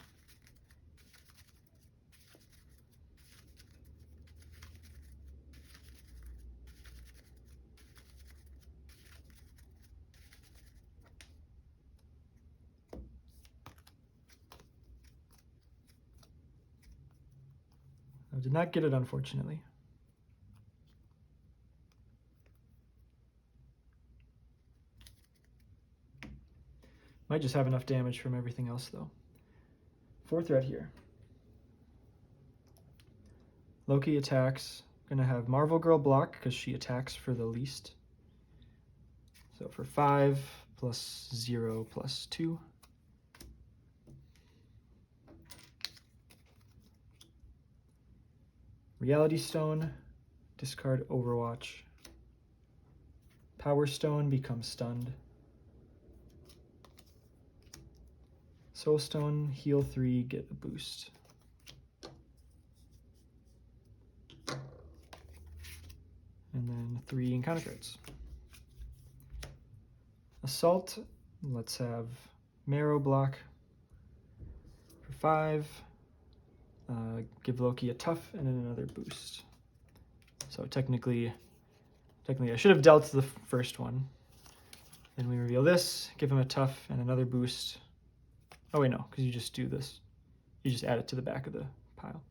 Speaker 1: I did not get it, unfortunately. Might just have enough damage from everything else, though. 4th threat here. Loki attacks. Gonna have Marvel Girl block because she attacks for the least. So for 5 plus 0 plus 2. Reality Stone, discard Overwatch. Power Stone becomes stunned. Soul Stone, heal 3, get a boost. And then 3 encounter cards. Assault, let's have Marrow block for 5. Give Loki a tough and then another boost. So technically I should have dealt the first one. Then we reveal this, give him a tough and another boost. Oh wait, no, because you just do this. You just add it to the back of the pile.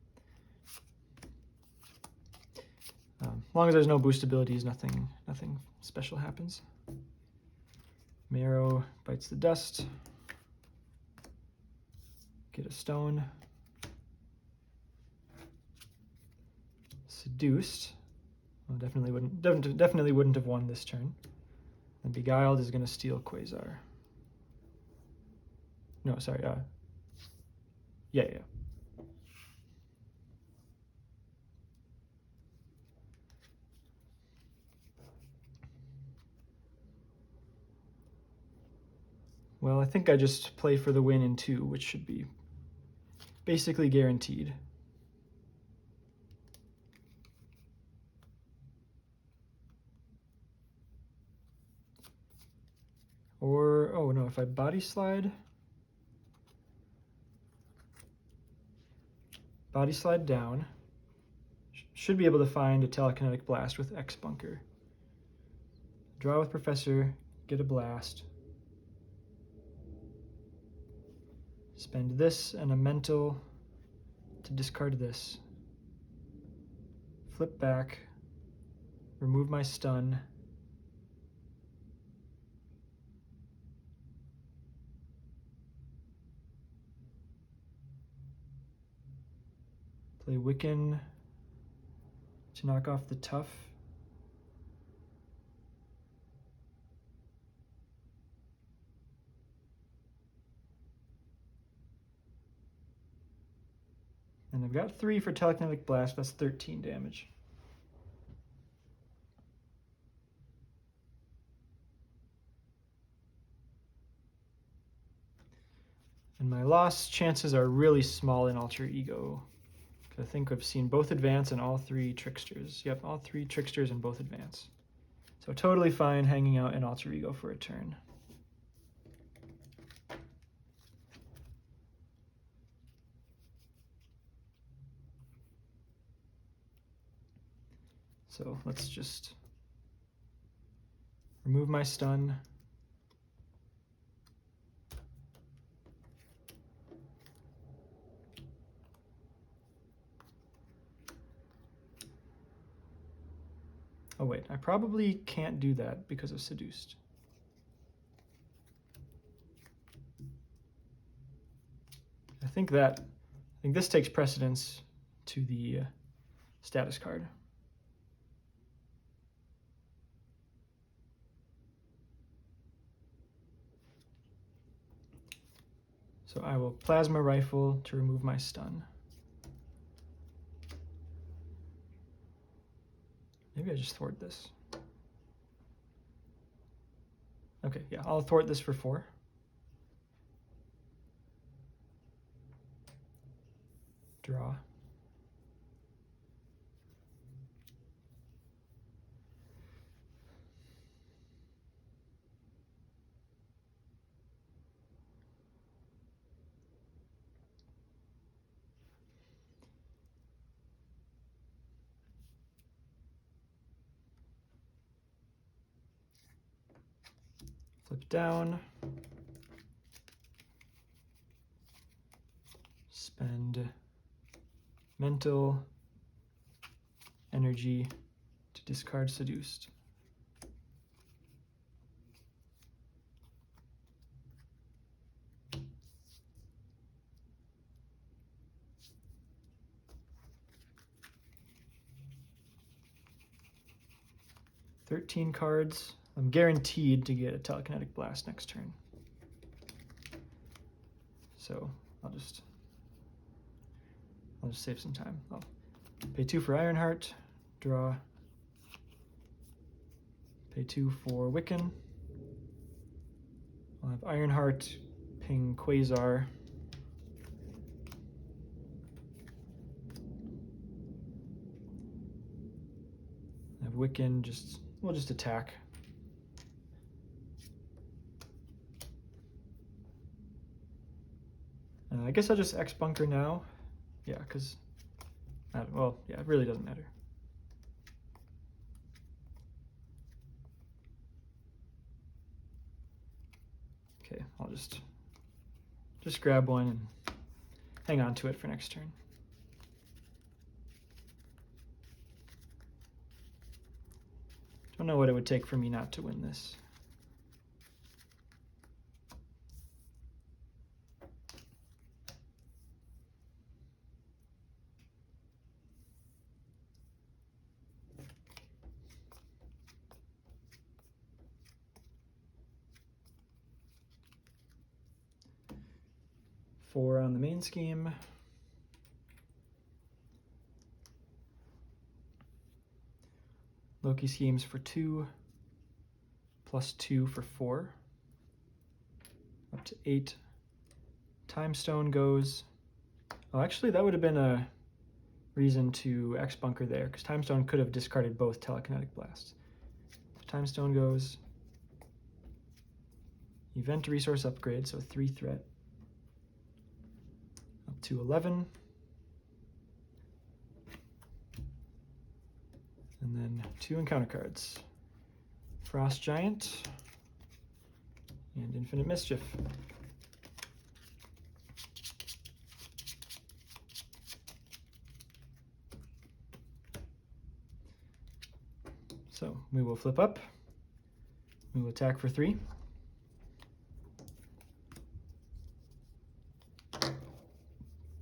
Speaker 1: As long as there's no boost abilities, nothing special happens. Marrow bites the dust. Get a stone. Seduced. Well, definitely wouldn't have won this turn. And Beguiled is going to steal Quasar. No, sorry. Yeah. Well, I think I just play for the win in 2, which should be basically guaranteed. Or, oh no, if I body slide down, should be able to find a telekinetic blast with X Bunker. Draw with Professor, get a blast. Spend this and a mental to discard this. Flip back, remove my stun. Play Wiccan to knock off the tough. And I've got 3 for telekinetic blast, that's 13 damage. And my loss chances are really small in Alter Ego. I think I've seen both advance and all 3 tricksters. Yep, all 3 tricksters and both advance. So totally fine hanging out in Alter Ego for a turn. So let's just remove my stun. Oh wait, I probably can't do that because of Seduced. I think this takes precedence to the status card. So I will Plasma Rifle to remove my stun. Maybe I just thwart this. Okay, yeah, I'll thwart this for 4. Draw. Flip down. Spend mental energy to discard Seduced. "13 cards. I'm guaranteed to get a telekinetic blast next turn. So I'll just save some time. I'll Pay 2 for Ironheart, draw. Pay 2 for Wiccan. I'll have Ironheart, ping Quasar. I have Wiccan, we'll just attack. I guess I'll just X bunker now. Yeah, because, well, yeah, it really doesn't matter. Okay, I'll just grab one and hang on to it for next turn. Don't know what it would take for me not to win this. Four on the main scheme. Loki schemes for 2, plus 2 for 4, up to 8. Time Stone goes. Oh, actually, that would have been a reason to X bunker there, because Time Stone could have discarded both Telekinetic Blasts. Time Stone goes. Event resource upgrade, so 3 threat. Up to 11. And then 2 encounter cards. Frost Giant and Infinite Mischief. So we will flip up. We will attack for 3.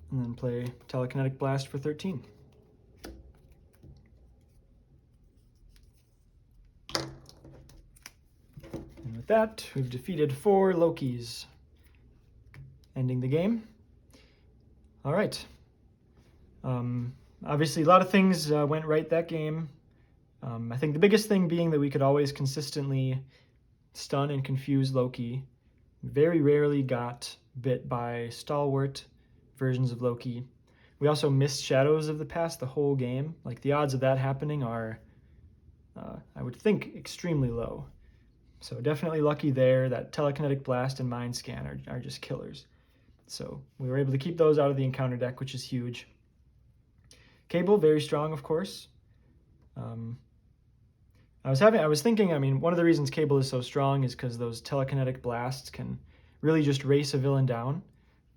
Speaker 1: And then play Telekinetic Blast for 13. And with that, we've defeated 4 Lokis, ending the game. All right. Obviously, a lot of things went right that game. I think the biggest thing being that we could always consistently stun and confuse Loki. Very rarely got bit by stalwart versions of Loki. We also missed Shadows of the Past the whole game. Like, the odds of that happening are, I would think, extremely low. So definitely lucky there. That Telekinetic Blast and Mind Scan are just killers. So we were able to keep those out of the encounter deck, which is huge. Cable, very strong, of course. I was thinking, I mean, one of the reasons Cable is so strong is because those Telekinetic Blasts can really just race a villain down.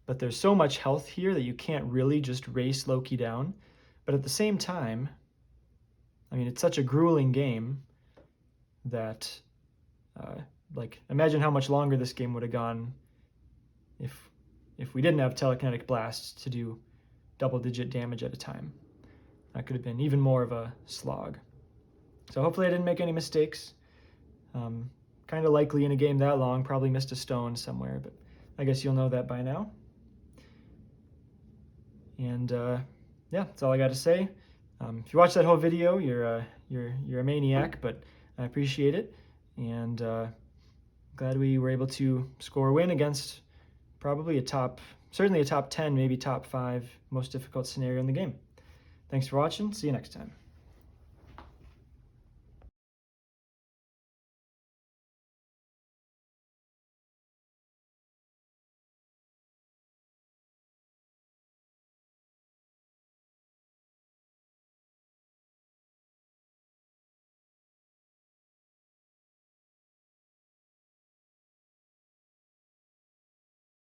Speaker 1: But there's so much health here that you can't really just race Loki down. But at the same time, I mean, it's such a grueling game that, like, imagine how much longer this game would have gone if we didn't have Telekinetic Blasts to do double-digit damage at a time. That could have been even more of a slog. So hopefully I didn't make any mistakes. Kind of likely in a game that long, probably missed a stone somewhere, but I guess you'll know that by now. And yeah, that's all I got to say. If you watched that whole video, you're a maniac, but I appreciate it. And glad we were able to score a win against probably certainly a top 10, maybe top 5 most difficult scenario in the game. Thanks for watching. See you next time.